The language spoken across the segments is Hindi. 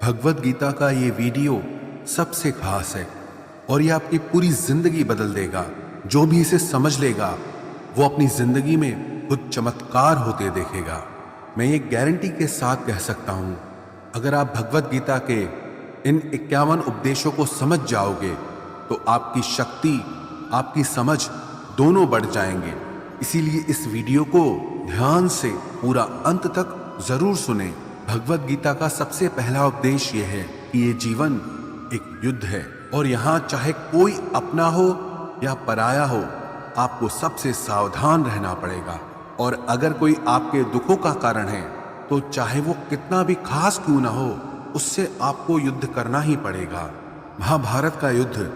भगवत गीता का ये वीडियो सबसे खास है और ये आपकी पूरी जिंदगी बदल देगा। जो भी इसे समझ लेगा वो अपनी जिंदगी में खुद चमत्कार होते देखेगा। मैं ये गारंटी के साथ कह सकता हूं, अगर आप भगवत गीता के इन 51 उपदेशों को समझ जाओगे तो आपकी शक्ति, आपकी समझ दोनों बढ़ जाएंगे। इसीलिए इस वीडियो को ध्यान से पूरा अंत तक जरूर सुने। भगवत गीता का सबसे पहला उपदेश यह है कि ये जीवन एक युद्ध है और यहाँ चाहे कोई अपना हो या पराया हो, आपको सबसे सावधान रहना पड़ेगा। और अगर कोई आपके दुखों का कारण है तो चाहे वो कितना भी खास क्यों ना हो, उससे आपको युद्ध करना ही पड़ेगा। महाभारत का युद्ध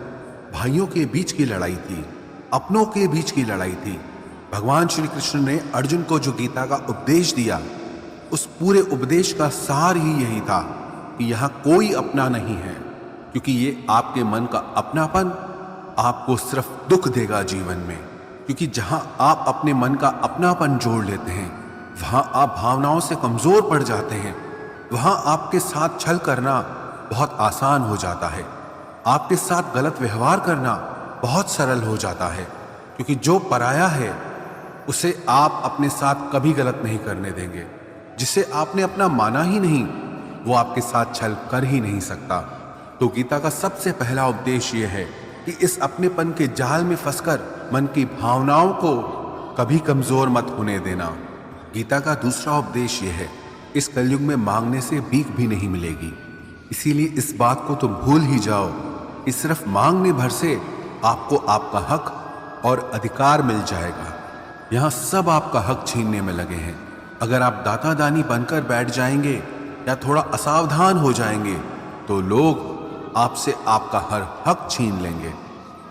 भाइयों के बीच की लड़ाई थी, अपनों के बीच की लड़ाई थी। भगवान श्री कृष्ण ने अर्जुन को जो गीता का उपदेश दिया, उस पूरे उपदेश का सार ही यही था कि यहाँ कोई अपना नहीं है, क्योंकि ये आपके मन का अपनापन आपको सिर्फ दुख देगा जीवन में। क्योंकि जहां आप अपने मन का अपनापन जोड़ लेते हैं, वहां आप भावनाओं से कमजोर पड़ जाते हैं। वहां आपके साथ छल करना बहुत आसान हो जाता है, आपके साथ गलत व्यवहार करना बहुत सरल हो जाता है। क्योंकि जो पराया है उसे आप अपने साथ कभी गलत नहीं करने देंगे। जिसे आपने अपना माना ही नहीं, वो आपके साथ छल कर ही नहीं सकता। तो गीता का सबसे पहला उपदेश ये है कि इस अपनेपन के जाल में फंसकर मन की भावनाओं को कभी कमजोर मत होने देना। गीता का दूसरा उपदेश ये है, इस कलयुग में मांगने से भीख भी नहीं मिलेगी। इसीलिए इस बात को तुम भूल ही जाओ कि सिर्फ मांगने भर से आपको आपका हक और अधिकार मिल जाएगा। यहाँ सब आपका हक छीनने में लगे हैं। अगर आप दाता दानी बनकर बैठ जाएंगे या थोड़ा असावधान हो जाएंगे तो लोग आपसे आपका हर हक छीन लेंगे।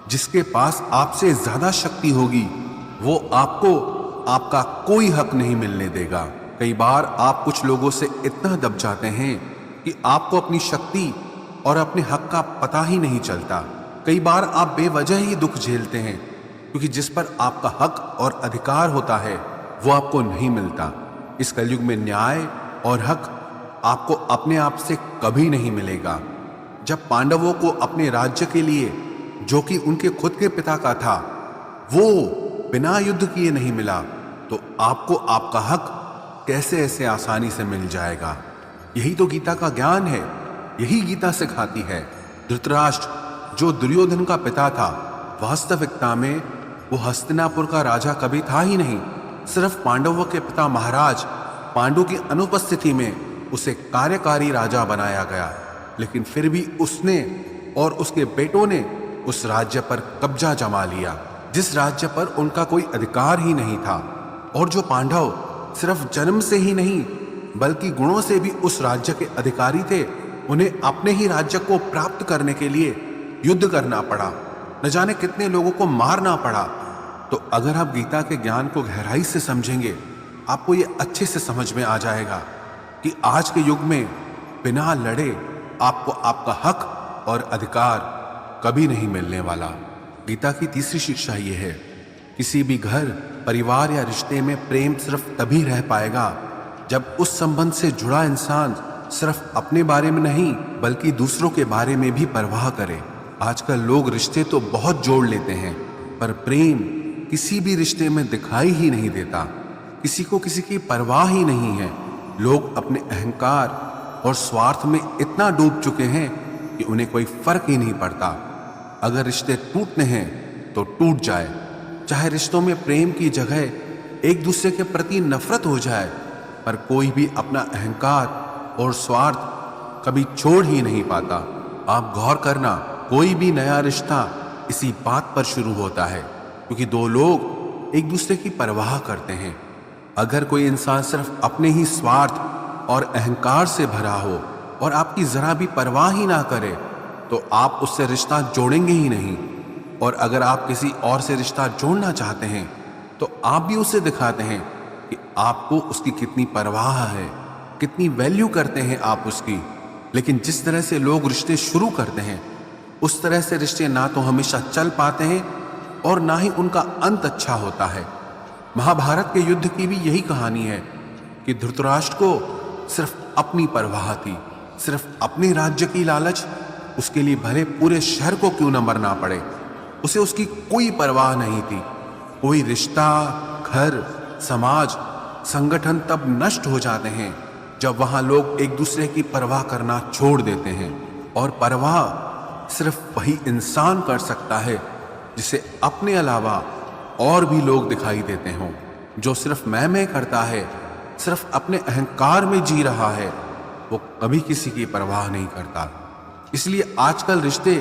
जिसके पास आपसे ज्यादा शक्ति होगी वो आपको आपका कोई हक नहीं मिलने देगा। कई बार आप कुछ लोगों से इतना दब जाते हैं कि आपको अपनी शक्ति और अपने हक का पता ही नहीं चलता। कई बार आप बेवजह ही दुख झेलते हैं, क्योंकि जिस पर आपका हक और अधिकार होता है वो आपको नहीं मिलता। इस कलयुग में न्याय और हक आपको अपने आप से कभी नहीं मिलेगा। जब पांडवों को अपने राज्य के लिए, जो कि उनके खुद के पिता का था, वो बिना युद्ध किए नहीं मिला, तो आपको आपका हक कैसे ऐसे आसानी से मिल जाएगा। यही तो गीता का ज्ञान है, यही गीता सिखाती है। धृतराष्ट्र जो दुर्योधन का पिता था, वास्तविकता में वो हस्तिनापुर का राजा कभी था ही नहीं। सिर्फ पांडवों के पिता महाराज पांडु की अनुपस्थिति में उसे कार्यकारी राजा बनाया गया। लेकिन फिर भी उसने और उसके बेटों ने उस राज्य पर कब्जा जमा लिया, जिस राज्य पर उनका कोई अधिकार ही नहीं था। और जो पांडव सिर्फ जन्म से ही नहीं बल्कि गुणों से भी उस राज्य के अधिकारी थे, उन्हें अपने ही राज्य को प्राप्त करने के लिए युद्ध करना पड़ा, न जाने कितने लोगों को मारना पड़ा। तो अगर आप गीता के ज्ञान को गहराई से समझेंगे, आपको ये अच्छे से समझ में आ जाएगा कि आज के युग में बिना लड़े आपको आपका हक और अधिकार कभी नहीं मिलने वाला। गीता की तीसरी शिक्षा ये है, किसी भी घर, परिवार या रिश्ते में प्रेम सिर्फ तभी रह पाएगा जब उस संबंध से जुड़ा इंसान सिर्फ अपने बारे में नहीं बल्कि दूसरों के बारे में भी परवाह करे। आजकल लोग रिश्ते तो बहुत जोड़ लेते हैं, पर प्रेम किसी भी रिश्ते में दिखाई ही नहीं देता। किसी को किसी की परवाह ही नहीं है। लोग अपने अहंकार और स्वार्थ में इतना डूब चुके हैं कि उन्हें कोई फर्क ही नहीं पड़ता। अगर रिश्ते टूटने हैं तो टूट जाए, चाहे रिश्तों में प्रेम की जगह एक दूसरे के प्रति नफरत हो जाए, पर कोई भी अपना अहंकार और स्वार्थ कभी छोड़ ही नहीं पाता। आप गौर करना, कोई भी नया रिश्ता इसी बात पर शुरू होता है, क्योंकि दो लोग एक दूसरे की परवाह करते हैं। अगर कोई इंसान सिर्फ अपने ही स्वार्थ और अहंकार से भरा हो और आपकी जरा भी परवाह ही ना करे, तो आप उससे रिश्ता जोड़ेंगे ही नहीं। और अगर आप किसी और से रिश्ता जोड़ना चाहते हैं तो आप भी उसे दिखाते हैं कि आपको उसकी कितनी परवाह है, कितनी वैल्यू करते हैं आप उसकी। लेकिन जिस तरह से लोग रिश्ते शुरू करते हैं, उस तरह से रिश्ते ना तो हमेशा चल पाते हैं और ना ही उनका अंत अच्छा होता है। महाभारत के युद्ध की भी यही कहानी है कि धृतराष्ट्र को सिर्फ अपनी परवाह थी, सिर्फ अपने राज्य की लालच, उसके लिए भले पूरे शहर को क्यों न मरना पड़े, उसे उसकी कोई परवाह नहीं थी। कोई रिश्ता, घर, समाज, संगठन तब नष्ट हो जाते हैं जब वहां लोग एक दूसरे की परवाह करना छोड़ देते हैं। और परवाह सिर्फ वही इंसान कर सकता है जिसे अपने अलावा और भी लोग दिखाई देते हों। जो सिर्फ मैं करता है, सिर्फ अपने अहंकार में जी रहा है, वो कभी किसी की परवाह नहीं करता। इसलिए आजकल रिश्ते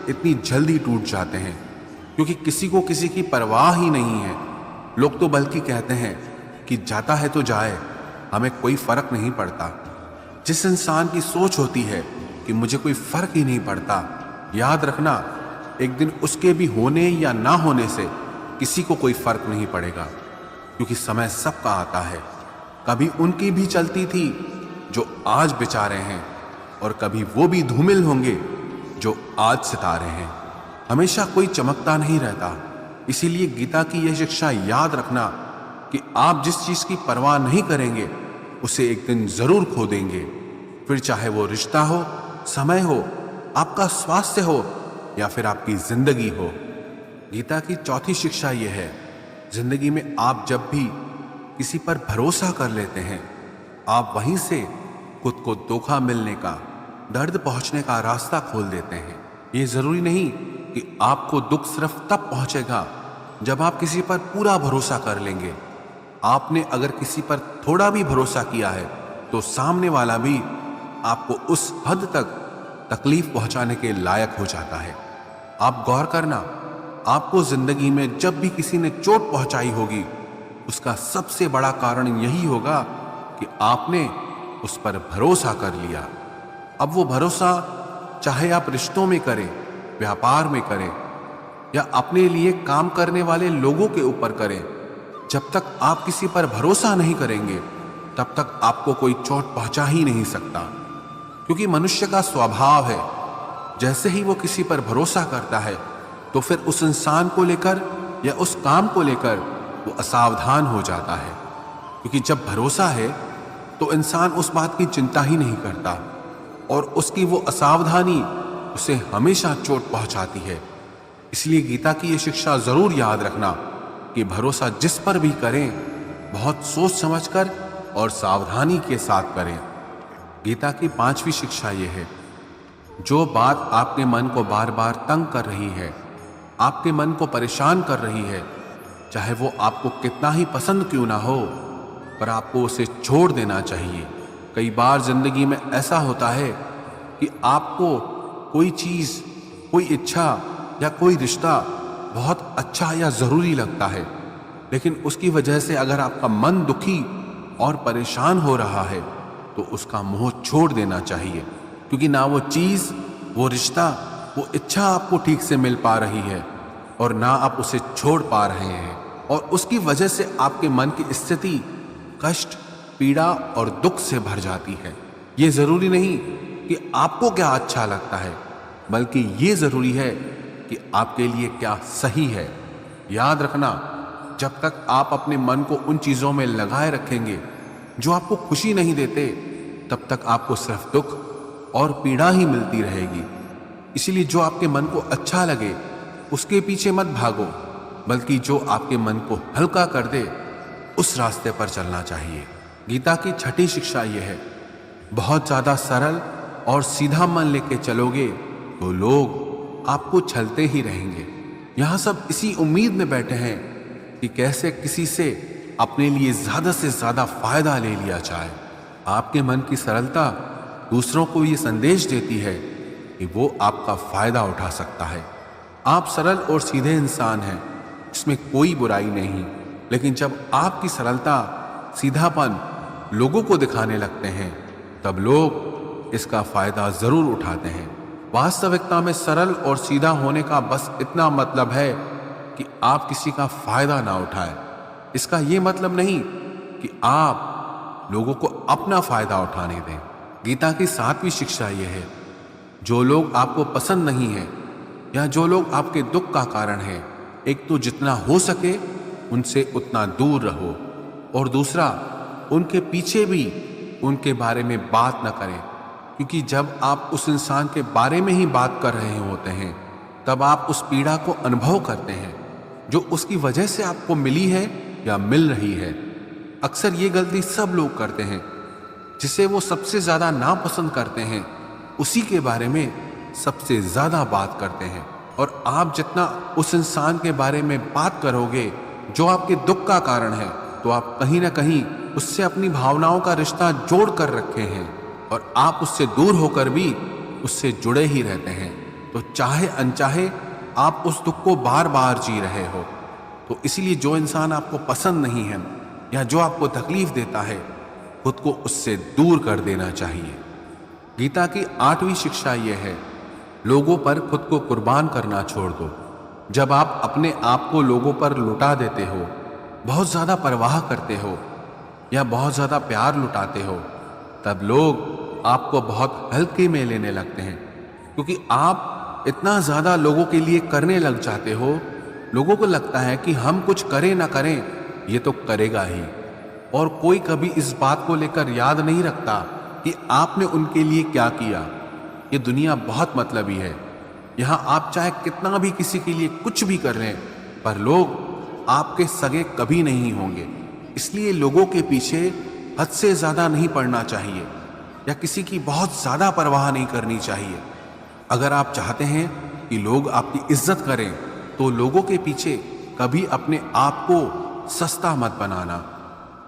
इतनी जल्दी टूट जाते हैं, क्योंकि किसी को किसी की परवाह ही नहीं है। लोग तो बल्कि कहते हैं कि जाता है तो जाए, हमें कोई फर्क नहीं पड़ता। जिस इंसान की सोच होती है कि मुझे कोई फर्क ही नहीं पड़ता, याद रखना एक दिन उसके भी होने या ना होने से किसी को कोई फर्क नहीं पड़ेगा, क्योंकि समय सबका आता है। कभी उनकी भी चलती थी जो आज बेचारे हैं, और कभी वो भी धूमिल होंगे जो आज सितारे हैं। हमेशा कोई चमकता नहीं रहता। इसीलिए गीता की यह शिक्षा याद रखना कि आप जिस चीज की परवाह नहीं करेंगे उसे एक दिन जरूर खो देंगे। फिर चाहे वो रिश्ता हो, समय हो, आपका स्वास्थ्य हो या फिर आपकी जिंदगी हो। गीता की चौथी शिक्षा यह है, जिंदगी में आप जब भी किसी पर भरोसा कर लेते हैं, आप वहीं से खुद को धोखा मिलने का, दर्द पहुंचने का रास्ता खोल देते हैं। ये जरूरी नहीं कि आपको दुख सिर्फ तब पहुंचेगा जब आप किसी पर पूरा भरोसा कर लेंगे। आपने अगर किसी पर थोड़ा भी भरोसा किया है तो सामने वाला भी आपको उस हद तक तकलीफ पहुंचाने के लायक हो जाता है। आप गौर करना, आपको जिंदगी में जब भी किसी ने चोट पहुंचाई होगी, उसका सबसे बड़ा कारण यही होगा कि आपने उस पर भरोसा कर लिया। अब वो भरोसा चाहे आप रिश्तों में करें, व्यापार में करें या अपने लिए काम करने वाले लोगों के ऊपर करें, जब तक आप किसी पर भरोसा नहीं करेंगे तब तक आपको कोई चोट पहुंचा ही नहीं सकता। क्योंकि मनुष्य का स्वभाव है, जैसे ही वो किसी पर भरोसा करता है तो फिर उस इंसान को लेकर या उस काम को लेकर वो असावधान हो जाता है। क्योंकि जब भरोसा है तो इंसान उस बात की चिंता ही नहीं करता, और उसकी वो असावधानी उसे हमेशा चोट पहुंचाती है। इसलिए गीता की ये शिक्षा जरूर याद रखना कि भरोसा जिस पर भी करें, बहुत सोच समझकर और सावधानी के साथ करें। गीता की पांचवी शिक्षा यह है, जो बात आपके मन को बार बार तंग कर रही है, आपके मन को परेशान कर रही है, चाहे वो आपको कितना ही पसंद क्यों ना हो, पर आपको उसे छोड़ देना चाहिए। कई बार जिंदगी में ऐसा होता है कि आपको कोई चीज, कोई इच्छा या कोई रिश्ता बहुत अच्छा या जरूरी लगता है, लेकिन उसकी वजह से अगर आपका मन दुखी और परेशान हो रहा है तो उसका मोह छोड़ देना चाहिए। क्योंकि ना वो चीज, वो रिश्ता, वो इच्छा आपको ठीक से मिल पा रही है और ना आप उसे छोड़ पा रहे हैं, और उसकी वजह से आपके मन की स्थिति कष्ट, पीड़ा और दुख से भर जाती है। ये जरूरी नहीं कि आपको क्या अच्छा लगता है, बल्कि ये जरूरी है कि आपके लिए क्या सही है। याद रखना, जब तक आप अपने मन को उन चीजों में लगाए रखेंगे जो आपको खुशी नहीं देते, तब तक आपको सिर्फ दुख और पीड़ा ही मिलती रहेगी। इसलिए जो आपके मन को अच्छा लगे उसके पीछे मत भागो, बल्कि जो आपके मन को हल्का कर दे उस रास्ते पर चलना चाहिए। गीता की छठी शिक्षा यह है, बहुत ज्यादा सरल और सीधा मन लेके चलोगे तो लोग आपको छलते ही रहेंगे। यहां सब इसी उम्मीद में बैठे हैं कि कैसे किसी से अपने लिए ज्यादा से ज्यादा फायदा ले लिया जाए। आपके मन की सरलता दूसरों को ये संदेश देती है कि वो आपका फायदा उठा सकता है। आप सरल और सीधे इंसान हैं, इसमें कोई बुराई नहीं, लेकिन जब आपकी सरलता, सीधापन लोगों को दिखाने लगते हैं, तब लोग इसका फायदा जरूर उठाते हैं। वास्तविकता में सरल और सीधा होने का बस इतना मतलब है कि आप किसी का फायदा ना उठाएं। इसका यह मतलब नहीं कि आप लोगों को अपना फायदा उठाने दें। गीता की सातवीं शिक्षा यह है, जो लोग आपको पसंद नहीं है या जो लोग आपके दुख का कारण है, एक तो जितना हो सके उनसे उतना दूर रहो, और दूसरा उनके पीछे भी उनके बारे में बात न करें। क्योंकि जब आप उस इंसान के बारे में ही बात कर रहे होते हैं तब आप उस पीड़ा को अनुभव करते हैं जो उसकी वजह से आपको मिली है या मिल रही है। अक्सर ये गलती सब लोग करते हैं। जिसे वो सबसे ज्यादा नापसंद करते हैं उसी के बारे में सबसे ज्यादा बात करते हैं। और आप जितना उस इंसान के बारे में बात करोगे जो आपके दुख का कारण है, तो आप कहीं ना कहीं उससे अपनी भावनाओं का रिश्ता जोड़ कर रखे हैं और आप उससे दूर होकर भी उससे जुड़े ही रहते हैं। तो चाहे अनचाहे आप उस दुख को बार बार जी रहे हो। तो इसीलिए जो इंसान आपको पसंद नहीं है या जो आपको तकलीफ देता है, खुद को उससे दूर कर देना चाहिए। गीता की 8वीं शिक्षा यह है, लोगों पर खुद को कुर्बान करना छोड़ दो। जब आप अपने आप को लोगों पर लुटा देते हो, बहुत ज्यादा परवाह करते हो या बहुत ज्यादा प्यार लुटाते हो, तब लोग आपको बहुत हल्के में लेने लगते हैं। क्योंकि आप इतना ज्यादा लोगों के लिए करने लग जाते हो, लोगों को लगता है कि हम कुछ करें ना करें ये तो करेगा ही। और कोई कभी इस बात को लेकर याद नहीं रखता कि आपने उनके लिए क्या किया। ये दुनिया बहुत मतलबी है। यहाँ आप चाहे कितना भी किसी के लिए कुछ भी कर लें, पर लोग आपके सगे कभी नहीं होंगे। इसलिए लोगों के पीछे हद से ज्यादा नहीं पड़ना चाहिए या किसी की बहुत ज्यादा परवाह नहीं करनी चाहिए। अगर आप चाहते हैं कि लोग आपकी इज्जत करें, तो लोगों के पीछे कभी अपने आप को सस्ता मत बनाना।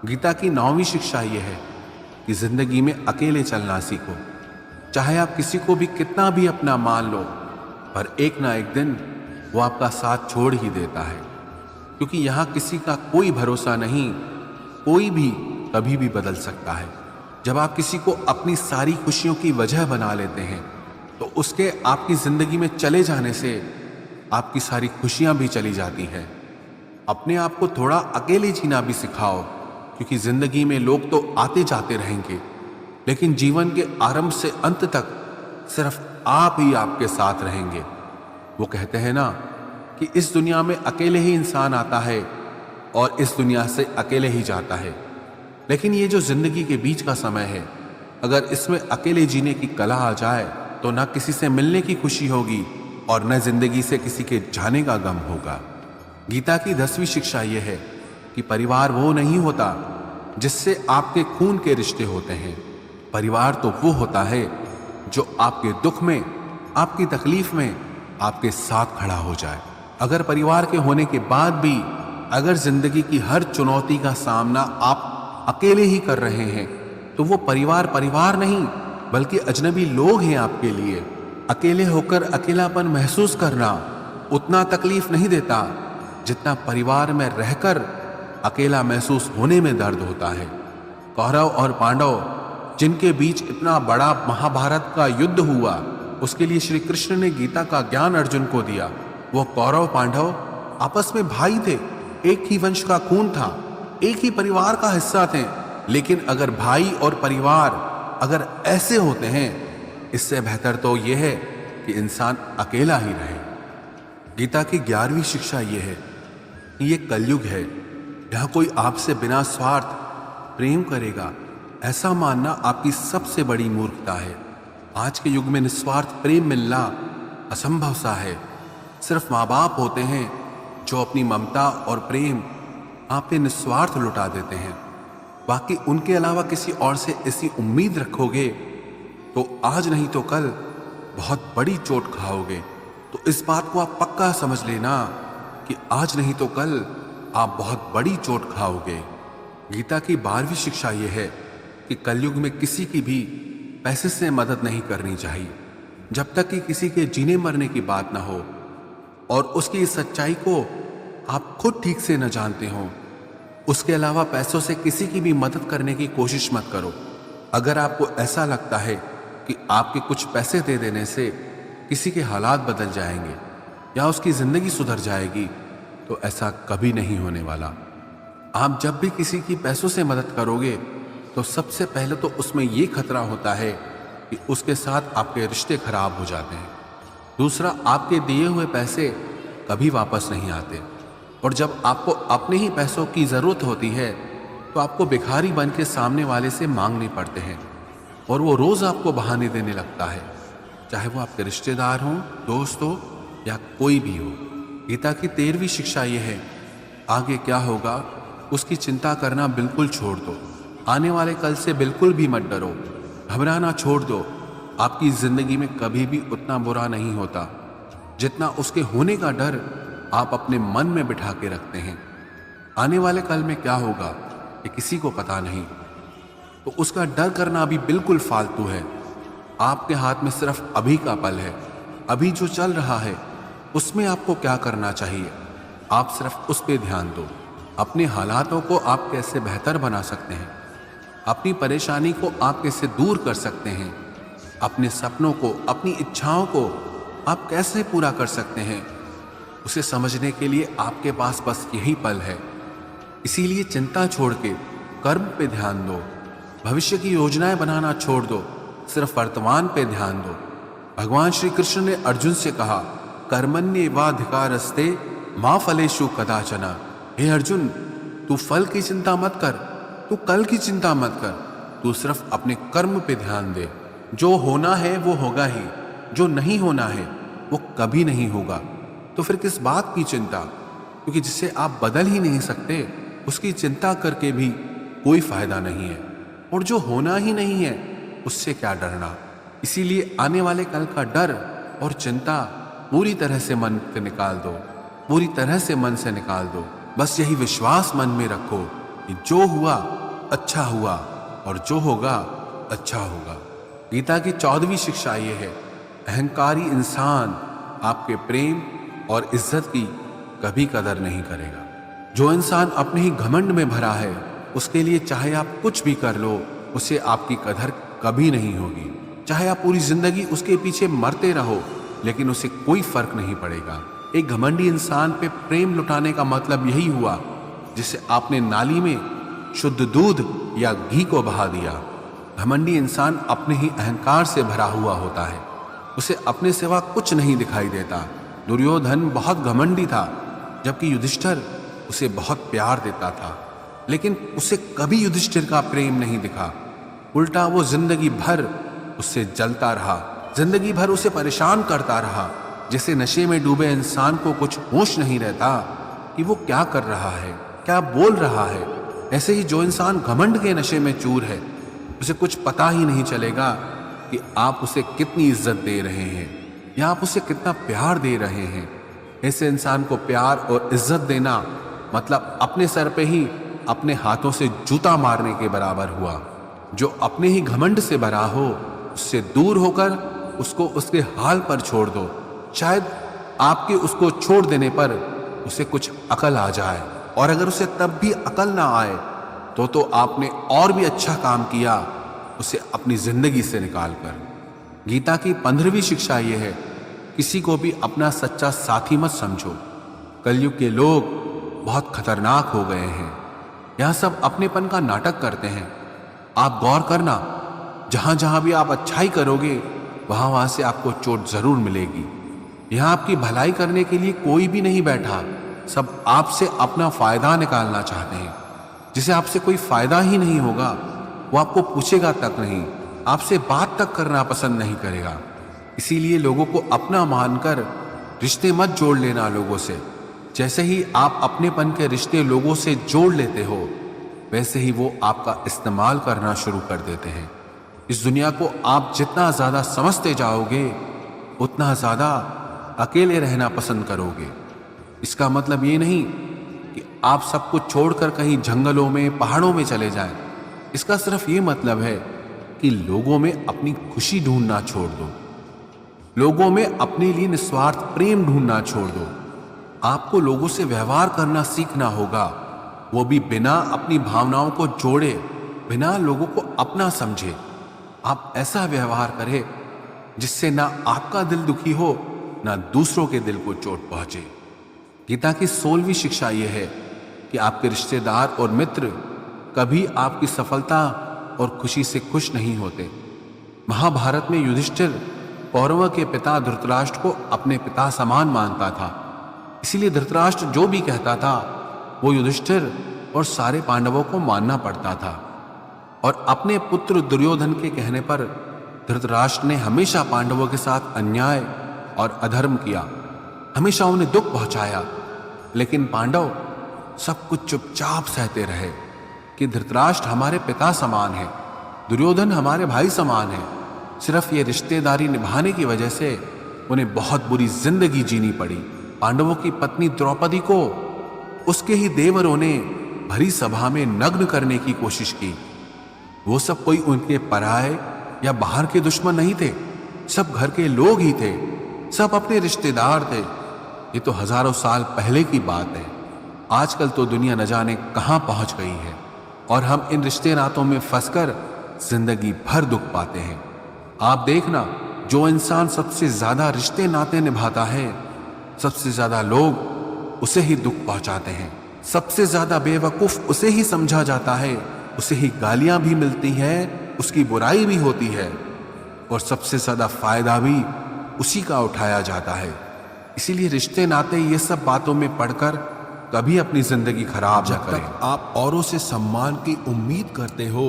गीता की 9वीं शिक्षा यह है कि जिंदगी में अकेले चलना सीखो। चाहे आप किसी को भी कितना भी अपना मान लो, पर एक ना एक दिन वो आपका साथ छोड़ ही देता है। क्योंकि यहाँ किसी का कोई भरोसा नहीं, कोई भी कभी भी बदल सकता है। जब आप किसी को अपनी सारी खुशियों की वजह बना लेते हैं, तो उसके आपकी जिंदगी में चले जाने से आपकी सारी खुशियां भी चली जाती हैं। अपने आप को थोड़ा अकेले जीना भी सिखाओ, क्योंकि जिंदगी में लोग तो आते जाते रहेंगे, लेकिन जीवन के आरंभ से अंत तक सिर्फ आप ही आपके साथ रहेंगे। वो कहते हैं ना कि इस दुनिया में अकेले ही इंसान आता है और इस दुनिया से अकेले ही जाता है। लेकिन ये जो जिंदगी के बीच का समय है, अगर इसमें अकेले जीने की कला आ जाए, तो ना किसी से मिलने की खुशी होगी और न जिंदगी से किसी के जाने का गम होगा। गीता की 10वीं शिक्षा यह है कि परिवार वो नहीं होता जिससे आपके खून के रिश्ते होते हैं। परिवार तो वो होता है जो आपके दुख में, आपकी तकलीफ में आपके साथ खड़ा हो जाए। अगर परिवार के होने के बाद भी अगर जिंदगी की हर चुनौती का सामना आप अकेले ही कर रहे हैं, तो वो परिवार परिवार नहीं बल्कि अजनबी लोग हैं आपके लिए। अकेले होकर अकेलापन महसूस करना उतना तकलीफ नहीं देता जितना परिवार में रहकर अकेला महसूस होने में दर्द होता है। कौरव और पांडव जिनके बीच इतना बड़ा महाभारत का युद्ध हुआ, उसके लिए श्री कृष्ण ने गीता का ज्ञान अर्जुन को दिया। वो कौरव पांडव आपस में भाई थे, एक ही वंश का खून था, एक ही परिवार का हिस्सा थे। लेकिन अगर भाई और परिवार अगर ऐसे होते हैं, इससे बेहतर तो यह है कि इंसान अकेला ही रहे। गीता की 11वीं शिक्षा यह है कि ये कलयुग है, यहाँ कोई आपसे बिना स्वार्थ प्रेम करेगा, ऐसा मानना आपकी सबसे बड़ी मूर्खता है। आज के युग में निस्वार्थ प्रेम मिलना असंभव सा है। सिर्फ माँ बाप होते हैं जो अपनी ममता और प्रेम आप पे निस्वार्थ लुटा देते हैं। बाकी उनके अलावा किसी और से ऐसी उम्मीद रखोगे तो आज नहीं तो कल बहुत बड़ी चोट खाओगे। तो इस बात को आप पक्का समझ लेना कि आज नहीं तो कल आप बहुत बड़ी चोट खाओगे। गीता की 12वीं शिक्षा यह है कि कलयुग में किसी की भी पैसे से मदद नहीं करनी चाहिए, जब तक कि किसी के जीने मरने की बात ना हो और उसकी इस सच्चाई को आप खुद ठीक से न जानते हो। उसके अलावा पैसों से किसी की भी मदद करने की कोशिश मत करो। अगर आपको ऐसा लगता है कि आपके कुछ पैसे दे देने से किसी के हालात बदल जाएंगे या उसकी जिंदगी सुधर जाएगी, तो ऐसा कभी नहीं होने वाला। आप जब भी किसी की पैसों से मदद करोगे, तो सबसे पहले तो उसमें यह खतरा होता है कि उसके साथ आपके रिश्ते खराब हो जाते हैं। दूसरा, आपके दिए हुए पैसे कभी वापस नहीं आते, और जब आपको अपने ही पैसों की जरूरत होती है तो आपको भिखारी बन के सामने वाले से मांगने पड़ते हैं। और वो रोज आपको बहाने देने लगता है, चाहे वो आपके रिश्तेदार हों, दोस्त हो या कोई भी हो। गीता की 13वीं शिक्षा यह है, आगे क्या होगा उसकी चिंता करना बिल्कुल छोड़ दो। आने वाले कल से बिल्कुल भी मत डरो, घबराना छोड़ दो। आपकी जिंदगी में कभी भी उतना बुरा नहीं होता जितना उसके होने का डर आप अपने मन में बिठा के रखते हैं। आने वाले कल में क्या होगा ये किसी को पता नहीं, तो उसका डर करना भी बिल्कुल फालतू है। आपके हाथ में सिर्फ अभी का पल है। अभी जो चल रहा है उसमें आपको क्या करना चाहिए, आप सिर्फ उस पर ध्यान दो। अपने हालातों को आप कैसे बेहतर बना सकते हैं, अपनी परेशानी को आप कैसे दूर कर सकते हैं, अपने सपनों को, अपनी इच्छाओं को आप कैसे पूरा कर सकते हैं, उसे समझने के लिए आपके पास बस यही पल है। इसीलिए चिंता छोड़ के कर्म पे ध्यान दो, भविष्य की योजनाएं बनाना छोड़ दो, सिर्फ वर्तमान पे ध्यान दो। भगवान श्री कृष्ण ने अर्जुन से कहा, कर्मण्येवाधिकारस्ते मा फलेषु कदाचन। हे अर्जुन, तू फल की चिंता मत कर, तू कल की चिंता मत कर, तू सिर्फ अपने कर्म पे ध्यान दे। जो होना है वो होगा ही, जो नहीं होना है वो कभी नहीं होगा। तो फिर किस बात की चिंता, क्योंकि जिसे आप बदल ही नहीं सकते उसकी चिंता करके भी कोई फायदा नहीं है। और जो होना ही नहीं है उससे क्या डरना। इसीलिए आने वाले कल का डर और चिंता पूरी तरह से मन से निकाल दो, पूरी तरह से मन से निकाल दो। बस यही विश्वास मन में रखो कि जो हुआ अच्छा हुआ और जो होगा अच्छा होगा। गीता की 14वीं शिक्षा ये है, अहंकारी इंसान आपके प्रेम और इज्जत की कभी कदर नहीं करेगा। जो इंसान अपने ही घमंड में भरा है उसके लिए चाहे आप कुछ भी कर लो उसे आपकी कदर कभी नहीं होगी। चाहे आप पूरी जिंदगी उसके पीछे मरते रहो लेकिन उसे कोई फर्क नहीं पड़ेगा। एक घमंडी इंसान पे प्रेम लुटाने का मतलब यही हुआ जिसे आपने नाली में शुद्ध दूध या घी को बहा दिया। घमंडी इंसान अपने ही अहंकार से भरा हुआ होता है, उसे अपने सिवा कुछ नहीं दिखाई देता। दुर्योधन बहुत घमंडी था, जबकि युधिष्ठिर उसे बहुत प्यार देता था, लेकिन उसे कभी युधिष्ठिर का प्रेम नहीं दिखा। उल्टा वो जिंदगी भर उससे जलता रहा, जिंदगी भर उसे परेशान करता रहा। जैसे नशे में डूबे इंसान को कुछ होश नहीं रहता कि वो क्या कर रहा है, क्या बोल रहा है, ऐसे ही जो इंसान घमंड के नशे में चूर है उसे कुछ पता ही नहीं चलेगा कि आप उसे कितनी इज्जत दे रहे हैं या आप उसे कितना प्यार दे रहे हैं। ऐसे इंसान को प्यार और इज्जत देना मतलब अपने सर पे ही अपने हाथों से जूता मारने के बराबर हुआ। जो अपने ही घमंड से भरा हो उससे दूर होकर उसको उसके हाल पर छोड़ दो। शायद आपके उसको छोड़ देने पर उसे कुछ अकल आ जाए, और अगर उसे तब भी अकल ना आए तो आपने और भी अच्छा काम किया उसे अपनी जिंदगी से निकाल कर। गीता की 15वीं शिक्षा यह है, किसी को भी अपना सच्चा साथी मत समझो। कलयुग के लोग बहुत खतरनाक हो गए हैं, यह सब अपनेपन का नाटक करते हैं। आप गौर करना, जहां जहां भी आप अच्छाई करोगे वहां से आपको चोट जरूर मिलेगी। यहां आपकी भलाई करने के लिए कोई भी नहीं बैठा, सब आपसे अपना फायदा निकालना चाहते हैं। जिसे आपसे कोई फायदा ही नहीं होगा वो आपको पूछेगा तक नहीं, आपसे बात तक करना पसंद नहीं करेगा। इसीलिए लोगों को अपना मानकर रिश्ते मत जोड़ लेना लोगों से। जैसे ही आप अपनेपन के रिश्ते लोगों से जोड़ लेते हो वैसे ही वो आपका इस्तेमाल करना शुरू कर देते हैं। इस दुनिया को आप जितना ज्यादा समझते जाओगे उतना ज्यादा अकेले रहना पसंद करोगे। इसका मतलब ये नहीं कि आप सब कुछ छोड़कर कहीं जंगलों में, पहाड़ों में चले जाएं। इसका सिर्फ ये मतलब है कि लोगों में अपनी खुशी ढूंढना छोड़ दो, लोगों में अपने लिए निस्वार्थ प्रेम ढूंढना छोड़ दो। आपको लोगों से व्यवहार करना सीखना होगा, वो भी बिना अपनी भावनाओं को जोड़े, बिना लोगों को अपना समझे। आप ऐसा व्यवहार करें जिससे ना आपका दिल दुखी हो ना दूसरों के दिल को चोट पहुंचे। गीता की 16वीं शिक्षा यह है कि आपके रिश्तेदार और मित्र कभी आपकी सफलता और खुशी से खुश नहीं होते। महाभारत में युधिष्ठिर कौरवों के पिता धृतराष्ट्र को अपने पिता समान मानता था, इसीलिए धृतराष्ट्र जो भी कहता था वो युधिष्ठिर और सारे पांडवों को मानना पड़ता था। और अपने पुत्र दुर्योधन के कहने पर धृतराष्ट्र ने हमेशा पांडवों के साथ अन्याय और अधर्म किया, हमेशा उन्हें दुख पहुंचाया। लेकिन पांडव सब कुछ चुपचाप सहते रहे कि धृतराष्ट्र हमारे पिता समान है, दुर्योधन हमारे भाई समान है। सिर्फ ये रिश्तेदारी निभाने की वजह से उन्हें बहुत बुरी जिंदगी जीनी पड़ी। पांडवों की पत्नी द्रौपदी को उसके ही देवरों ने भरी सभा में नग्न करने की कोशिश की। वो सब कोई उनके पराये या बाहर के दुश्मन नहीं थे, सब घर के लोग ही थे, सब अपने रिश्तेदार थे। ये तो हजारों साल पहले की बात है। आजकल तो दुनिया न जाने कहां पहुंच गई है और हम इन रिश्ते नातों में फंसकर जिंदगी भर दुख पाते हैं। आप देखना, जो इंसान सबसे ज्यादा रिश्ते नाते निभाता है, सबसे ज्यादा लोग उसे ही दुख पहुंचाते हैं, सबसे ज्यादा बेवकूफ उसे ही समझा जाता है, उसे ही गालियां भी मिलती हैं, उसकी बुराई भी होती है और सबसे ज्यादा फायदा भी उसी का उठाया जाता है। इसीलिए रिश्ते नाते ये सब बातों में पढ़कर कभी अपनी जिंदगी खराब न करें। आप औरों से सम्मान की उम्मीद करते हो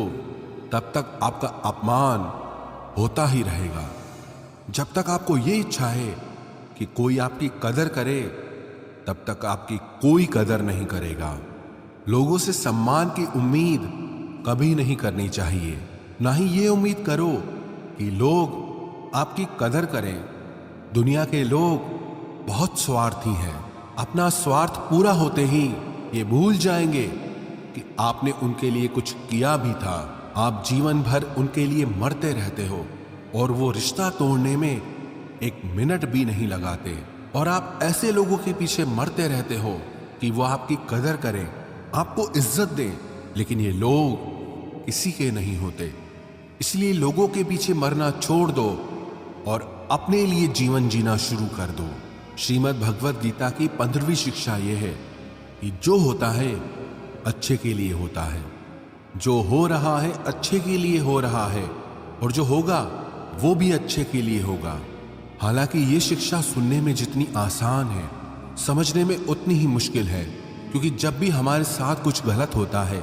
तब तक आपका अपमान होता ही रहेगा। जब तक आपको ये इच्छा है कि कोई आपकी कदर करे, तब तक आपकी कोई कदर नहीं करेगा। लोगों से सम्मान की उम्मीद कभी नहीं करनी चाहिए। ना ही ये उम्मीद करो कि लोग आपकी कदर करें। दुनिया के लोग बहुत स्वार्थी हैं। अपना स्वार्थ पूरा होते ही ये भूल जाएंगे कि आपने उनके लिए कुछ किया भी था। आप जीवन भर उनके लिए मरते रहते हो और वो रिश्ता तोड़ने में एक मिनट भी नहीं लगाते। और आप ऐसे लोगों के पीछे मरते रहते हो कि वो आपकी कदर करें, आपको इज्जत दें, लेकिन ये लोग किसी के नहीं होते। इसलिए लोगों के पीछे मरना छोड़ दो और अपने लिए जीवन जीना शुरू कर दो। श्रीमद् भगवत गीता की 15वीं शिक्षा यह है कि जो होता है अच्छे के लिए होता है, जो हो रहा है अच्छे के लिए हो रहा है और जो होगा वो भी अच्छे के लिए होगा। हालांकि ये शिक्षा सुनने में जितनी आसान है, समझने में उतनी ही मुश्किल है, क्योंकि जब भी हमारे साथ कुछ गलत होता है